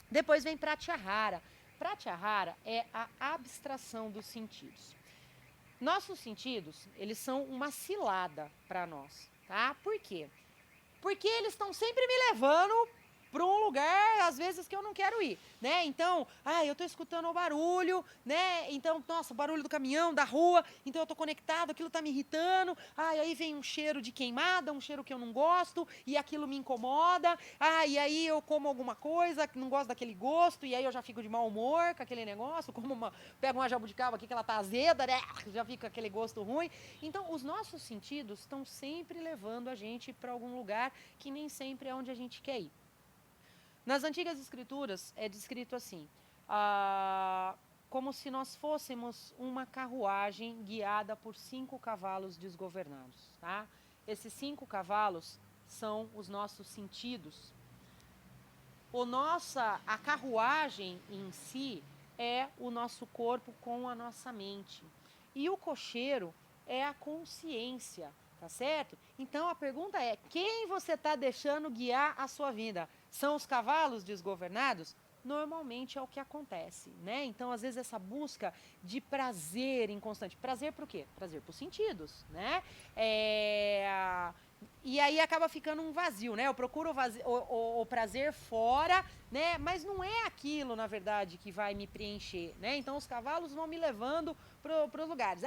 Depois vem Pratyahara. Pratyahara é a abstração dos sentidos. Nossos sentidos, eles são uma cilada para nós, tá? Por quê? Porque eles estão sempre me levando para um lugar, às vezes, que eu não quero ir, né? Então, eu estou escutando o barulho, né? Então, nossa, o barulho do caminhão, da rua, então eu estou conectado, aquilo está me irritando, aí vem um cheiro de queimada, um cheiro que eu não gosto, e aquilo me incomoda, e aí eu como alguma coisa, que não gosto daquele gosto, e aí eu já fico de mau humor com aquele negócio, pego uma jabuticaba aqui que ela tá azeda, né? Já fica aquele gosto ruim. Então, os nossos sentidos estão sempre levando a gente para algum lugar que nem sempre é onde a gente quer ir. Nas antigas escrituras é descrito assim, como se nós fôssemos uma carruagem guiada por 5 cavalos desgovernados. Tá? Esses 5 cavalos são os nossos sentidos. A carruagem em si é o nosso corpo com a nossa mente. E o cocheiro é a consciência, tá certo? Então a pergunta é, quem você está deixando guiar a sua vida? São os cavalos desgovernados? Normalmente é o que acontece, né? Então, às vezes, essa busca de prazer inconstante. Prazer por quê? Prazer por sentidos, né? E aí acaba ficando um vazio, né? Eu procuro o prazer fora, né? Mas não é aquilo, na verdade, que vai me preencher, né? Então, os cavalos vão me levando para os lugares.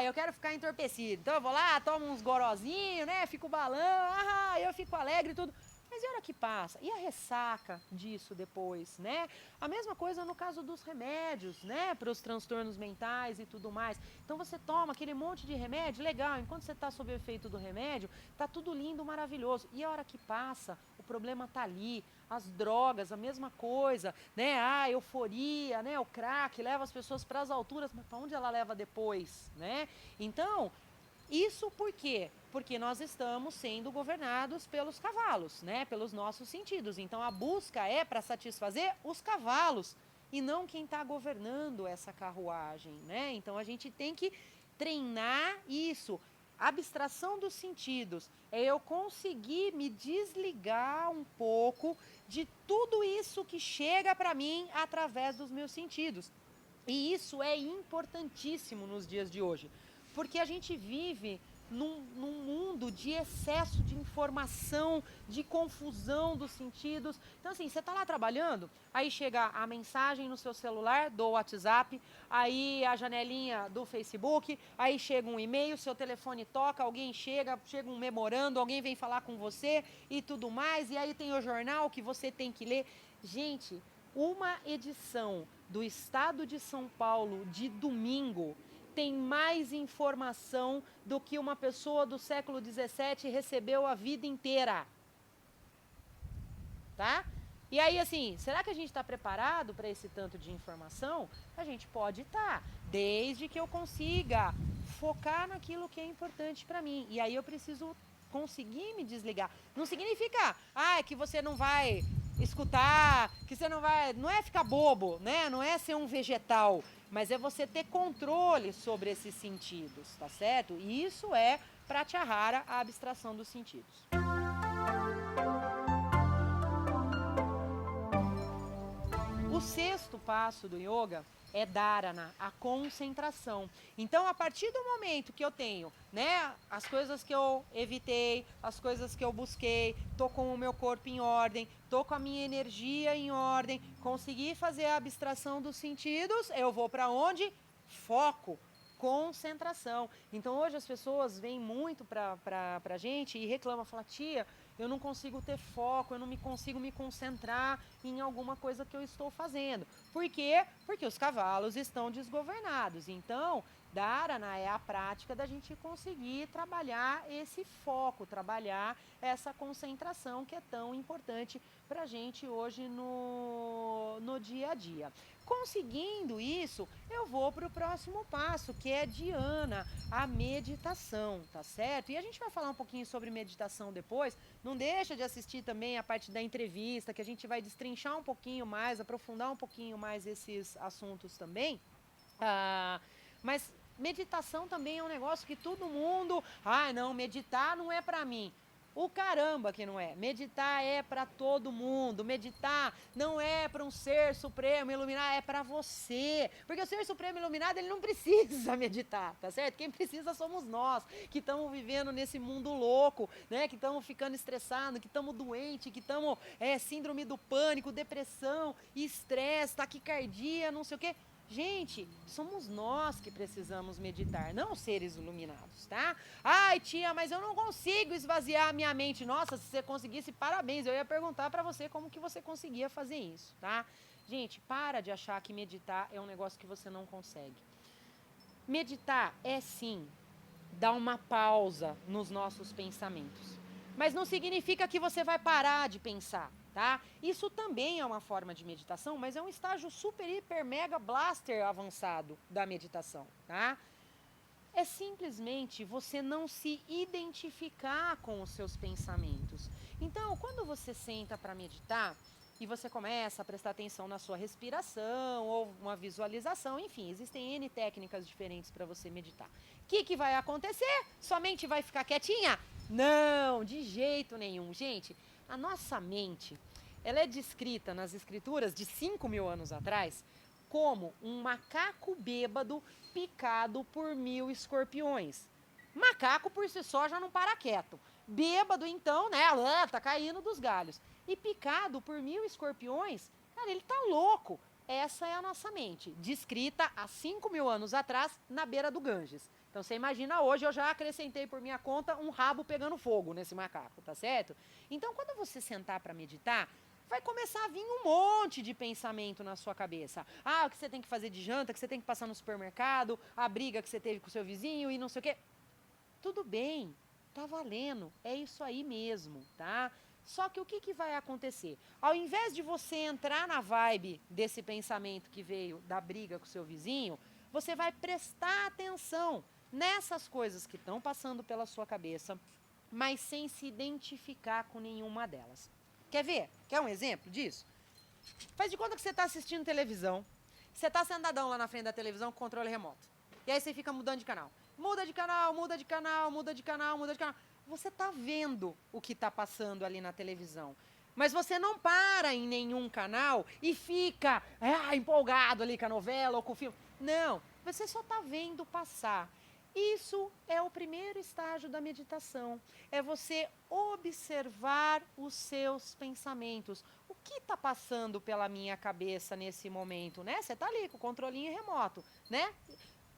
Eu quero ficar entorpecido. Então, eu vou lá, tomo uns gorozinhos, né? Fico balão, eu fico alegre e tudo. Mas e a hora que passa? E a ressaca disso depois, né? A mesma coisa no caso dos remédios, né? Para os transtornos mentais e tudo mais. Então você toma aquele monte de remédio, legal, enquanto você está sob o efeito do remédio, tá tudo lindo, maravilhoso. E a hora que passa, o problema tá ali. As drogas, a mesma coisa, né? A euforia, né? O crack leva as pessoas para as alturas, mas para onde ela leva depois, né? Então, isso por quê? Porque nós estamos sendo governados pelos cavalos, né? Pelos nossos sentidos. Então, a busca é para satisfazer os cavalos e não quem está governando essa carruagem, né? Então a gente tem que treinar isso. Abstração dos sentidos é eu conseguir me desligar um pouco de tudo isso que chega para mim através dos meus sentidos. E isso é importantíssimo nos dias de hoje, porque a gente vive num mundo de excesso de informação, de confusão dos sentidos. Então, assim, você está lá trabalhando, aí chega a mensagem no seu celular do WhatsApp, aí a janelinha do Facebook, aí chega um e-mail, seu telefone toca, alguém chega um memorando, alguém vem falar com você e tudo mais, e aí tem o jornal que você tem que ler. Gente, uma edição do Estado de São Paulo de domingo tem mais informação do que uma pessoa do século XVII recebeu a vida inteira. Tá? E aí, assim, será que a gente está preparado para esse tanto de informação? A gente pode estar, desde que eu consiga focar naquilo que é importante para mim. E aí eu preciso conseguir me desligar. Não significa, que você não vai escutar, que você não vai... Não é ficar bobo, né? Não é ser um vegetal, mas é você ter controle sobre esses sentidos, tá certo? E isso é Pratyahara, a abstração dos sentidos. O sexto passo do yoga é dharana, a concentração. Então, a partir do momento que eu tenho, né, as coisas que eu evitei, as coisas que eu busquei, tô com o meu corpo em ordem, tô com a minha energia em ordem, consegui fazer a abstração dos sentidos, eu vou para onde? Foco. Concentração. Então hoje as pessoas vêm muito pra gente e reclamam, falam, tia, eu não consigo ter foco, eu não consigo me concentrar em alguma coisa que eu estou fazendo. Por quê? Porque os cavalos estão desgovernados. Então, dharana é a prática da gente conseguir trabalhar esse foco, trabalhar essa concentração que é tão importante pra gente hoje no dia a dia. Conseguindo isso, eu vou para o próximo passo, que é dhyana, a meditação, tá certo? E a gente vai falar um pouquinho sobre meditação depois. Não deixa de assistir também a parte da entrevista, que a gente vai destrinchar um pouquinho mais, aprofundar um pouquinho mais esses assuntos também. Mas meditação também é um negócio que todo mundo... não, meditar não é para mim. O caramba que não é. Meditar é para todo mundo. Meditar não é para um ser supremo iluminado, é para você. Porque o ser supremo iluminado, ele não precisa meditar, tá certo? Quem precisa somos nós, que estamos vivendo nesse mundo louco, né? Que estamos ficando estressados, que estamos doentes, que estamos síndrome do pânico, depressão, estresse, taquicardia, não sei o quê. Gente, somos nós que precisamos meditar, não os seres iluminados, tá? Ai, tia, mas eu não consigo esvaziar a minha mente. Nossa, se você conseguisse, parabéns. Eu ia perguntar pra você como que você conseguia fazer isso, tá? Gente, para de achar que meditar é um negócio que você não consegue. Meditar é, sim, dar uma pausa nos nossos pensamentos. Mas não significa que você vai parar de pensar. Tá? Isso também é uma forma de meditação, mas é um estágio super, hiper, mega blaster avançado da meditação, tá? É simplesmente você não se identificar com os seus pensamentos. Então, quando você senta para meditar e você começa a prestar atenção na sua respiração ou uma visualização, enfim, existem N técnicas diferentes para você meditar. O que vai acontecer? Sua mente vai ficar quietinha? Não, de jeito nenhum. Gente, a nossa mente, ela é descrita nas escrituras de 5.000 anos atrás como um macaco bêbado picado por 1.000 escorpiões. Macaco por si só já não para quieto. Bêbado, então, né, tá caindo dos galhos. E picado por 1.000 escorpiões, cara, ele tá louco. Essa é a nossa mente, descrita há 5.000 anos atrás na beira do Ganges. Então você imagina hoje, eu já acrescentei por minha conta um rabo pegando fogo nesse macaco, tá certo? Então quando você sentar para meditar, vai começar a vir um monte de pensamento na sua cabeça. O que você tem que fazer de janta, que você tem que passar no supermercado, a briga que você teve com o seu vizinho e não sei o quê. Tudo bem, tá valendo, é isso aí mesmo, tá? Só que o que vai acontecer? Ao invés de você entrar na vibe desse pensamento que veio da briga com o seu vizinho, você vai prestar atenção nessas coisas que estão passando pela sua cabeça, mas sem se identificar com nenhuma delas. Quer ver? Quer um exemplo disso? Faz de conta que você está assistindo televisão, você está sentadão lá na frente da televisão com controle remoto. E aí você fica mudando de canal. Muda de canal, muda de canal, muda de canal, muda de canal. Você está vendo o que está passando ali na televisão. Mas você não para em nenhum canal e fica empolgado ali com a novela ou com o filme. Não, você só está vendo passar. Isso é o primeiro estágio da meditação. É você observar os seus pensamentos. O que está passando pela minha cabeça nesse momento, né? Você está ali com o controlinho remoto, né?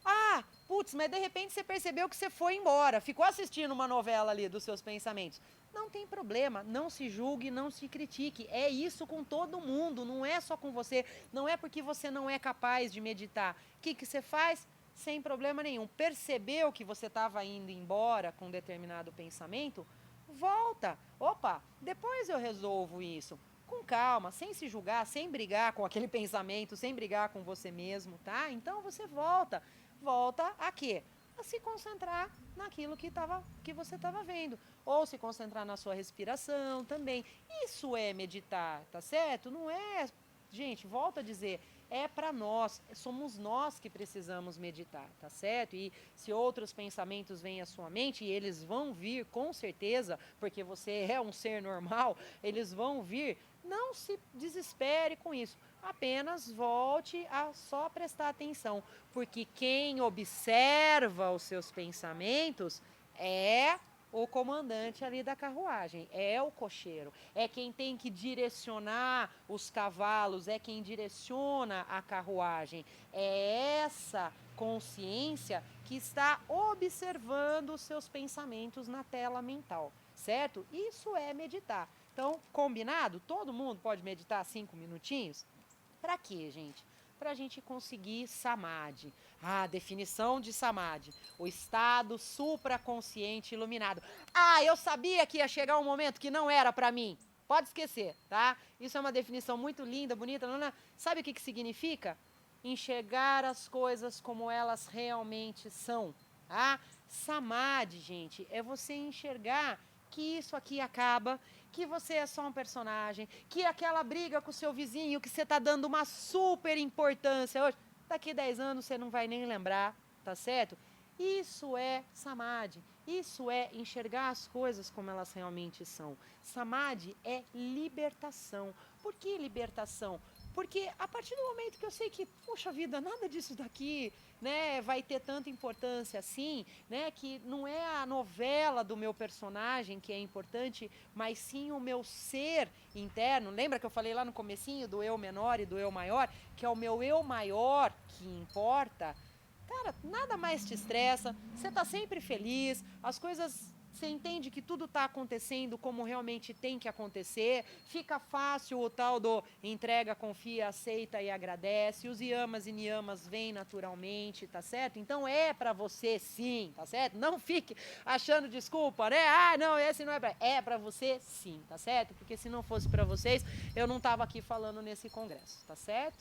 Ah, putz, mas de repente você percebeu que você foi embora, ficou assistindo uma novela ali dos seus pensamentos. Não tem problema, não se julgue, não se critique. É isso com todo mundo, não é só com você. Não é porque você não é capaz de meditar. O que você faz? Sem problema nenhum. Percebeu que você estava indo embora com determinado pensamento? Volta. Opa, depois eu resolvo isso. Com calma, sem se julgar, sem brigar com aquele pensamento, sem brigar com você mesmo, tá? Então você volta. Volta a quê? A se concentrar naquilo que você estava vendo. Ou se concentrar na sua respiração também. Isso é meditar, tá certo? Não é... Gente, volto a dizer, é para nós, somos nós que precisamos meditar, tá certo? E se outros pensamentos vêm à sua mente, e eles vão vir com certeza, porque você é um ser normal, eles vão vir, não se desespere com isso. Apenas volte a só prestar atenção, porque quem observa os seus pensamentos é o comandante ali da carruagem, é o cocheiro, é quem tem que direcionar os cavalos, é quem direciona a carruagem, é essa consciência que está observando os seus pensamentos na tela mental, certo? Isso é meditar. Então, combinado? Todo mundo pode meditar 5 minutinhos? Para quê, gente? Para a gente conseguir samadhi. Ah, definição de samadhi. O estado supraconsciente iluminado. Ah, eu sabia que ia chegar um momento que não era para mim. Pode esquecer, tá? Isso é uma definição muito linda, bonita. Sabe o que significa? Enxergar as coisas como elas realmente são. Tá? Samadhi, gente, é você enxergar que isso aqui acaba, que você é só um personagem, que aquela briga com o seu vizinho, que você está dando uma super importância hoje, daqui 10 anos você não vai nem lembrar, tá certo? Isso é samadhi, isso é enxergar as coisas como elas realmente são. Samadhi é libertação. Por que libertação? Porque a partir do momento que eu sei que, poxa vida, nada disso daqui, né, vai ter tanta importância assim, né, que não é a novela do meu personagem que é importante, mas sim o meu ser interno. Lembra que eu falei lá no comecinho do eu menor e do eu maior, que é o meu eu maior que importa? Cara, nada mais te estressa, você tá sempre feliz, as coisas... Você entende que tudo está acontecendo como realmente tem que acontecer, fica fácil o tal do entrega, confia, aceita e agradece, os yamas e niyamas vêm naturalmente, tá certo? Então é para você sim, tá certo? Não fique achando desculpa, né? Ah, não, esse não é para... É para você sim, tá certo? Porque se não fosse para vocês, eu não estava aqui falando nesse congresso, tá certo?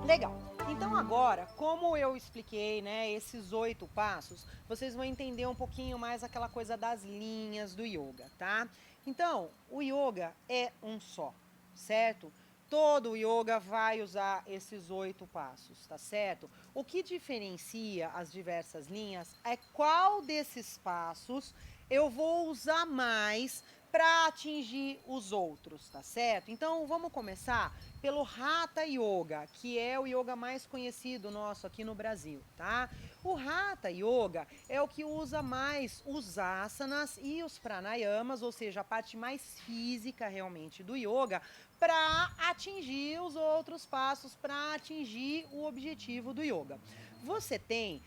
Legal. Então agora, como eu expliquei, né, esses 8 passos, vocês vão entender um pouquinho mais aquela coisa das linhas do yoga, tá? Então, o yoga é um só, certo? Todo o yoga vai usar esses 8 passos, tá certo? O que diferencia as diversas linhas é qual desses passos eu vou usar mais para atingir os outros, tá certo? Então, vamos começar pelo Hatha Yoga, que é o yoga mais conhecido nosso aqui no Brasil, tá? O Hatha Yoga é o que usa mais os asanas e os pranayamas, ou seja, a parte mais física realmente do yoga, para atingir os outros passos, para atingir o objetivo do yoga. Você tem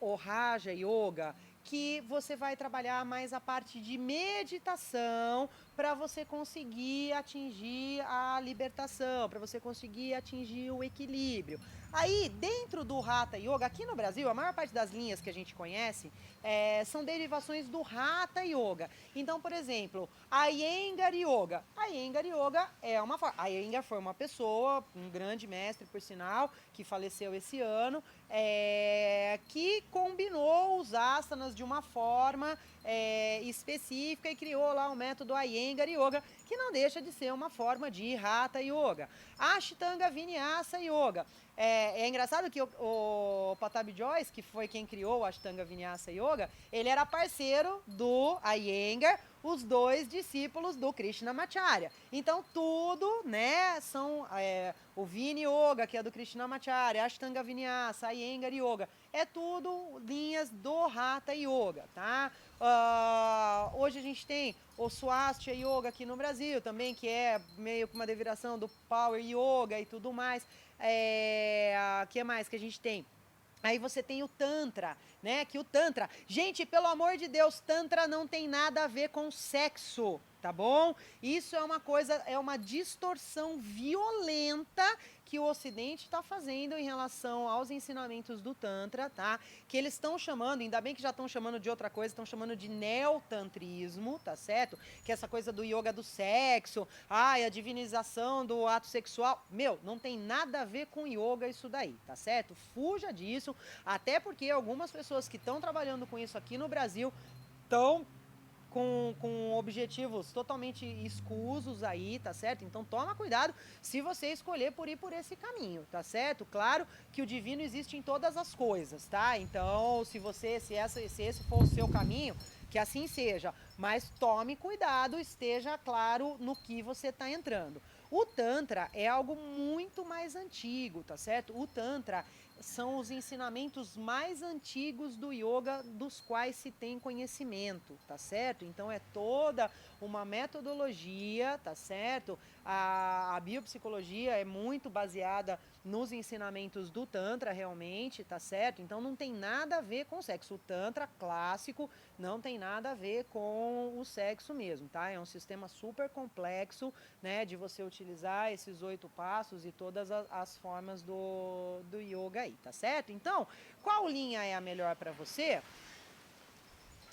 o Raja Yoga, que você vai trabalhar mais a parte de meditação para você conseguir atingir a libertação, para você conseguir atingir o equilíbrio. Aí, dentro do Hatha Yoga, aqui no Brasil, a maior parte das linhas que a gente conhece são derivações do Hatha Yoga. Então, por exemplo, a Iyengar Yoga. A Iyengar Yoga é uma forma. A Iyengar foi uma pessoa, um grande mestre, por sinal, que faleceu esse ano, que combinou os asanas pessoas de uma forma específica e criou lá o método Iyengar Yoga, que não deixa de ser uma forma de Hatha Yoga. Ashtanga Vinyasa Yoga. É engraçado que o Patabi Joyce, que foi quem criou o Ashtanga Vinyasa Yoga, ele era parceiro do Iyengar, os dois discípulos do Krishnamacharya. Então, tudo, né, são o Vini Yoga, que é do Krishnamacharya, Ashtanga Vinyasa, Iyengar Yoga, é tudo linhas do Hatha Yoga, tá? Hoje a gente tem o Swastika Yoga aqui no Brasil também, que é meio que uma derivação do Power Yoga e tudo mais. Que mais que a gente tem? Aí você tem o Tantra, né? Que o Tantra... Gente, pelo amor de Deus, Tantra não tem nada a ver com sexo, tá bom? Isso é uma coisa, é uma distorção violenta que o Ocidente está fazendo em relação aos ensinamentos do Tantra, tá? Que eles estão chamando, ainda bem que já estão chamando de outra coisa, estão chamando de neotantrismo, tá certo? Que é essa coisa do yoga do sexo, a divinização do ato sexual. Meu, não tem nada a ver com yoga isso daí, tá certo? Fuja disso, até porque algumas pessoas que estão trabalhando com isso aqui no Brasil estão com objetivos totalmente escusos aí, tá certo? Então toma cuidado se você escolher por ir por esse caminho, tá certo? Claro que o divino existe em todas as coisas, tá? Então, se esse for o seu caminho, que assim seja, mas tome cuidado, esteja claro no que você está entrando. O Tantra é algo muito mais antigo, tá certo? O Tantra são os ensinamentos mais antigos do yoga dos quais se tem conhecimento, tá certo? Então é toda uma metodologia, tá certo? A biopsicologia é muito baseada nos ensinamentos do Tantra, realmente, tá certo? Então não tem nada a ver com sexo. O Tantra clássico não tem nada a ver com o sexo mesmo, tá? É um sistema super complexo, né, de você utilizar esses 8 passos e todas as formas do yoga aí, tá certo? Então, qual linha é a melhor para você?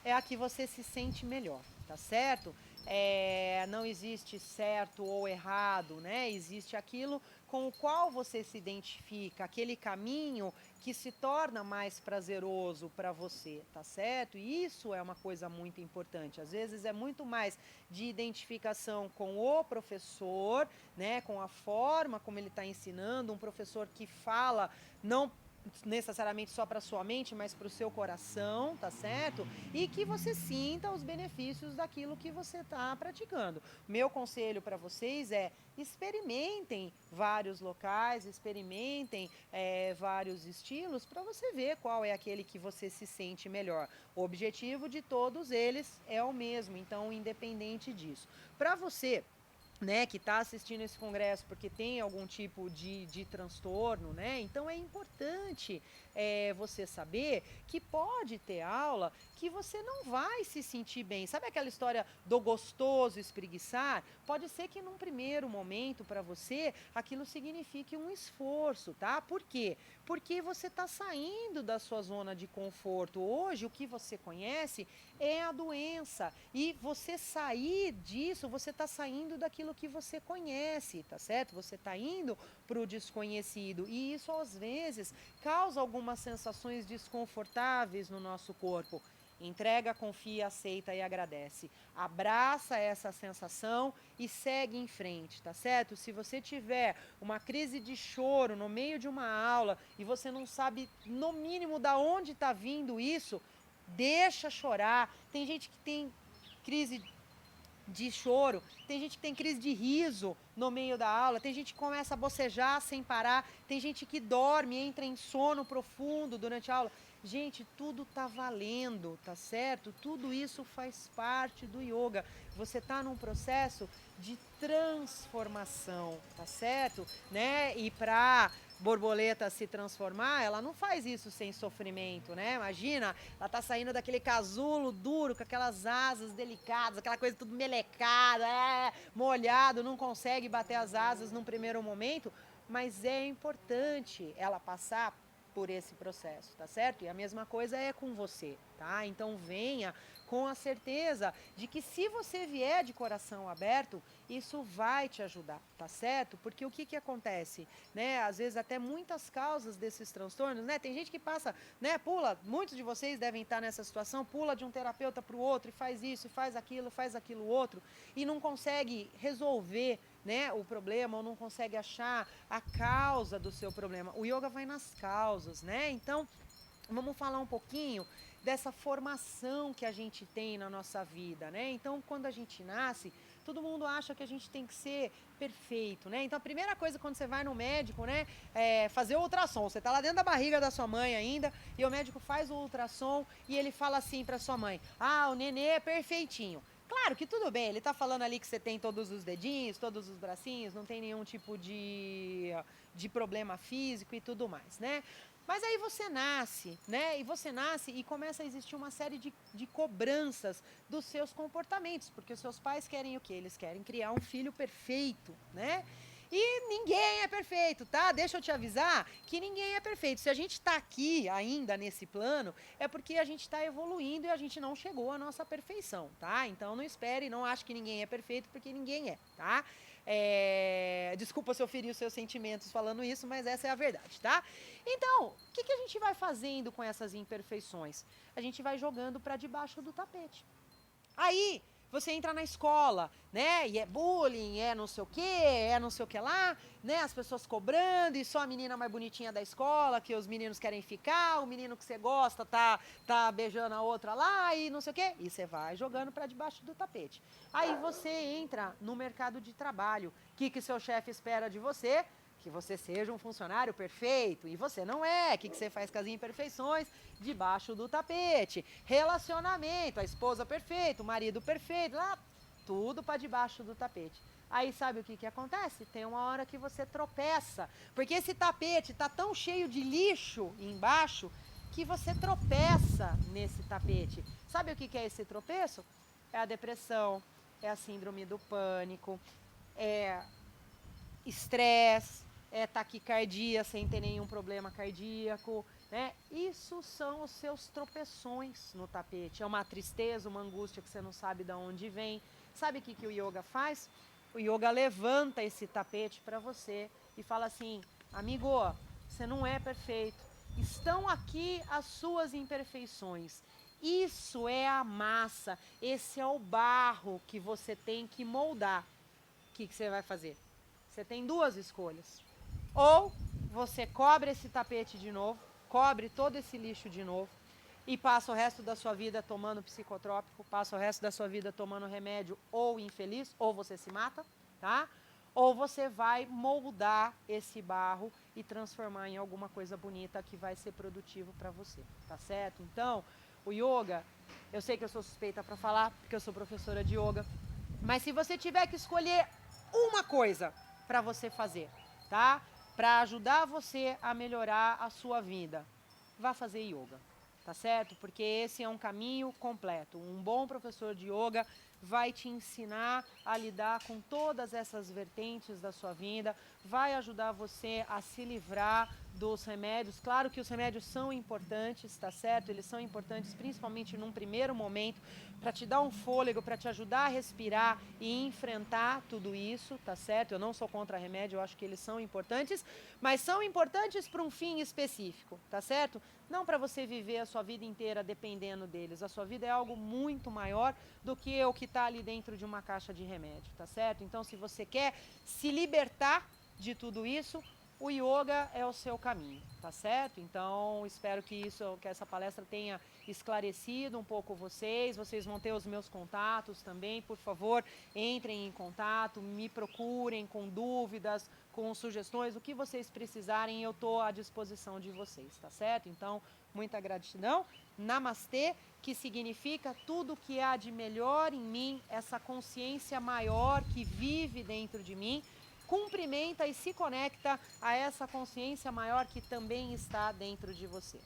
É a que você se sente melhor, tá certo? Não existe certo ou errado, né? Existe aquilo com o qual você se identifica, aquele caminho que se torna mais prazeroso para você, tá certo? E isso é uma coisa muito importante. Às vezes é muito mais de identificação com o professor, né? Com a forma como ele está ensinando, um professor que fala não necessariamente só para sua mente, mas para o seu coração, tá certo? E que você sinta os benefícios daquilo que você está praticando. Meu conselho para vocês é: experimentem vários locais, experimentem vários estilos para você ver qual é aquele que você se sente melhor. O objetivo de todos eles é o mesmo, então independente disso. Para você, né, que está assistindo esse congresso porque tem algum tipo de transtorno, né? Então é importante você saber que pode ter aula que você não vai se sentir bem. Sabe aquela história do gostoso espreguiçar? Pode ser que num primeiro momento para você aquilo signifique um esforço, tá? Por quê? Porque você está saindo da sua zona de conforto. Hoje o que você conhece é a doença. E você sair disso, você está saindo daquilo que você conhece, tá certo? Você está indo para o desconhecido. E isso, às vezes, causa algumas sensações desconfortáveis no nosso corpo. Entrega, confia, aceita e agradece. Abraça essa sensação e segue em frente, tá certo? Se você tiver uma crise de choro no meio de uma aula e você não sabe, no mínimo, da onde está vindo isso, deixa chorar. Tem gente que tem crise de choro, tem gente que tem crise de riso no meio da aula, tem gente que começa a bocejar sem parar, tem gente que dorme, entra em sono profundo durante a aula. Gente, tudo tá valendo, tá certo? Tudo isso faz parte do yoga. Você está num processo de transformação, tá certo? Né? E para borboleta se transformar, ela não faz isso sem sofrimento, né? Imagina, ela tá saindo daquele casulo duro, com aquelas asas delicadas, aquela coisa tudo melecada, molhado, não consegue bater as asas num primeiro momento, mas é importante ela passar por esse processo, tá certo? E a mesma coisa é com você, tá? Então venha com a certeza de que se você vier de coração aberto, isso vai te ajudar, tá certo? Porque o que que acontece, né? Às vezes até muitas causas desses transtornos, né? Tem gente que passa, né? Pula, muitos de vocês devem estar nessa situação, pula de um terapeuta para o outro e faz isso, e faz aquilo outro, e não consegue resolver, né, o problema, ou não consegue achar a causa do seu problema. O yoga vai nas causas, né? Então, vamos falar um pouquinho dessa formação que a gente tem na nossa vida, né? Então, quando a gente nasce, todo mundo acha que a gente tem que ser perfeito, né? Então, a primeira coisa quando você vai no médico, né, é fazer o ultrassom. Você tá lá dentro da barriga da sua mãe ainda, e o médico faz o ultrassom e ele fala assim para sua mãe: "Ah, o nenê é perfeitinho". Claro que tudo bem, ele tá falando ali que você tem todos os dedinhos, todos os bracinhos, não tem nenhum tipo de problema físico e tudo mais, né? Mas aí você nasce, né? E você nasce e começa a existir uma série de cobranças dos seus comportamentos, porque os seus pais querem o quê? Eles querem criar um filho perfeito, né? E ninguém é perfeito, tá? Deixa eu te avisar que ninguém é perfeito. Se a gente está aqui ainda nesse plano, é porque a gente está evoluindo e a gente não chegou à nossa perfeição, tá? Então não espere, não ache que ninguém é perfeito, porque ninguém é, tá? Desculpa se eu feri os seus sentimentos falando isso, mas essa é a verdade, tá? Então, o que que a gente vai fazendo com essas imperfeições? A gente vai jogando para debaixo do tapete. Aí você entra na escola, né? E é bullying, é não sei o quê, é não sei o que lá, né? As pessoas cobrando, e só a menina mais bonitinha da escola, que os meninos querem ficar, o menino que você gosta tá beijando a outra lá e não sei o quê. E você vai jogando para debaixo do tapete. Aí você entra no mercado de trabalho. O que seu chefe espera de você? Que você seja um funcionário perfeito, e você não é. O que você faz com as imperfeições? Debaixo do tapete. Relacionamento, a esposa perfeita, o marido perfeito, lá, tudo para debaixo do tapete. Aí sabe o que acontece? Tem uma hora que você tropeça, porque esse tapete tá tão cheio de lixo embaixo que você tropeça nesse tapete. Sabe o que é esse tropeço? É a depressão, é a síndrome do pânico, é estresse, taquicardia sem ter nenhum problema cardíaco, né? Isso são os seus tropeções no tapete. É uma tristeza, uma angústia que você não sabe de onde vem. Sabe o que o yoga faz? O yoga levanta esse tapete para você e fala assim: amigo, você não é perfeito. Estão aqui as suas imperfeições. Isso é a massa, esse é o barro que você tem que moldar. O que você vai fazer? Você tem duas escolhas. Ou você cobre esse tapete de novo, cobre todo esse lixo de novo e passa o resto da sua vida tomando psicotrópico, passa o resto da sua vida tomando remédio ou infeliz, ou você se mata, tá? Ou você vai moldar esse barro e transformar em alguma coisa bonita que vai ser produtivo para você, tá certo? Então, o yoga, eu sei que eu sou suspeita para falar, porque eu sou professora de yoga, mas se você tiver que escolher uma coisa para você fazer, tá? Para ajudar você a melhorar a sua vida, vá fazer yoga, tá certo? Porque esse é um caminho completo. Um bom professor de yoga vai te ensinar a lidar com todas essas vertentes da sua vida, vai ajudar você a se livrar dos remédios. Claro que os remédios são importantes, tá certo? Eles são importantes principalmente num primeiro momento, para te dar um fôlego, para te ajudar a respirar e enfrentar tudo isso, tá certo? Eu não sou contra remédio, eu acho que eles são importantes, mas são importantes para um fim específico, tá certo? Não para você viver a sua vida inteira dependendo deles. A sua vida é algo muito maior do que o que está ali dentro de uma caixa de remédio, tá certo? Então, se você quer se libertar de tudo isso, o yoga é o seu caminho, tá certo? Então, espero que essa palestra tenha esclarecido um pouco vocês. Vocês vão ter os meus contatos também. Por favor, entrem em contato, me procurem com dúvidas, com sugestões, o que vocês precisarem, eu estou à disposição de vocês, tá certo? Então, muita gratidão. Namastê, que significa tudo que há de melhor em mim, essa consciência maior que vive dentro de mim, cumprimenta e se conecta a essa consciência maior que também está dentro de você.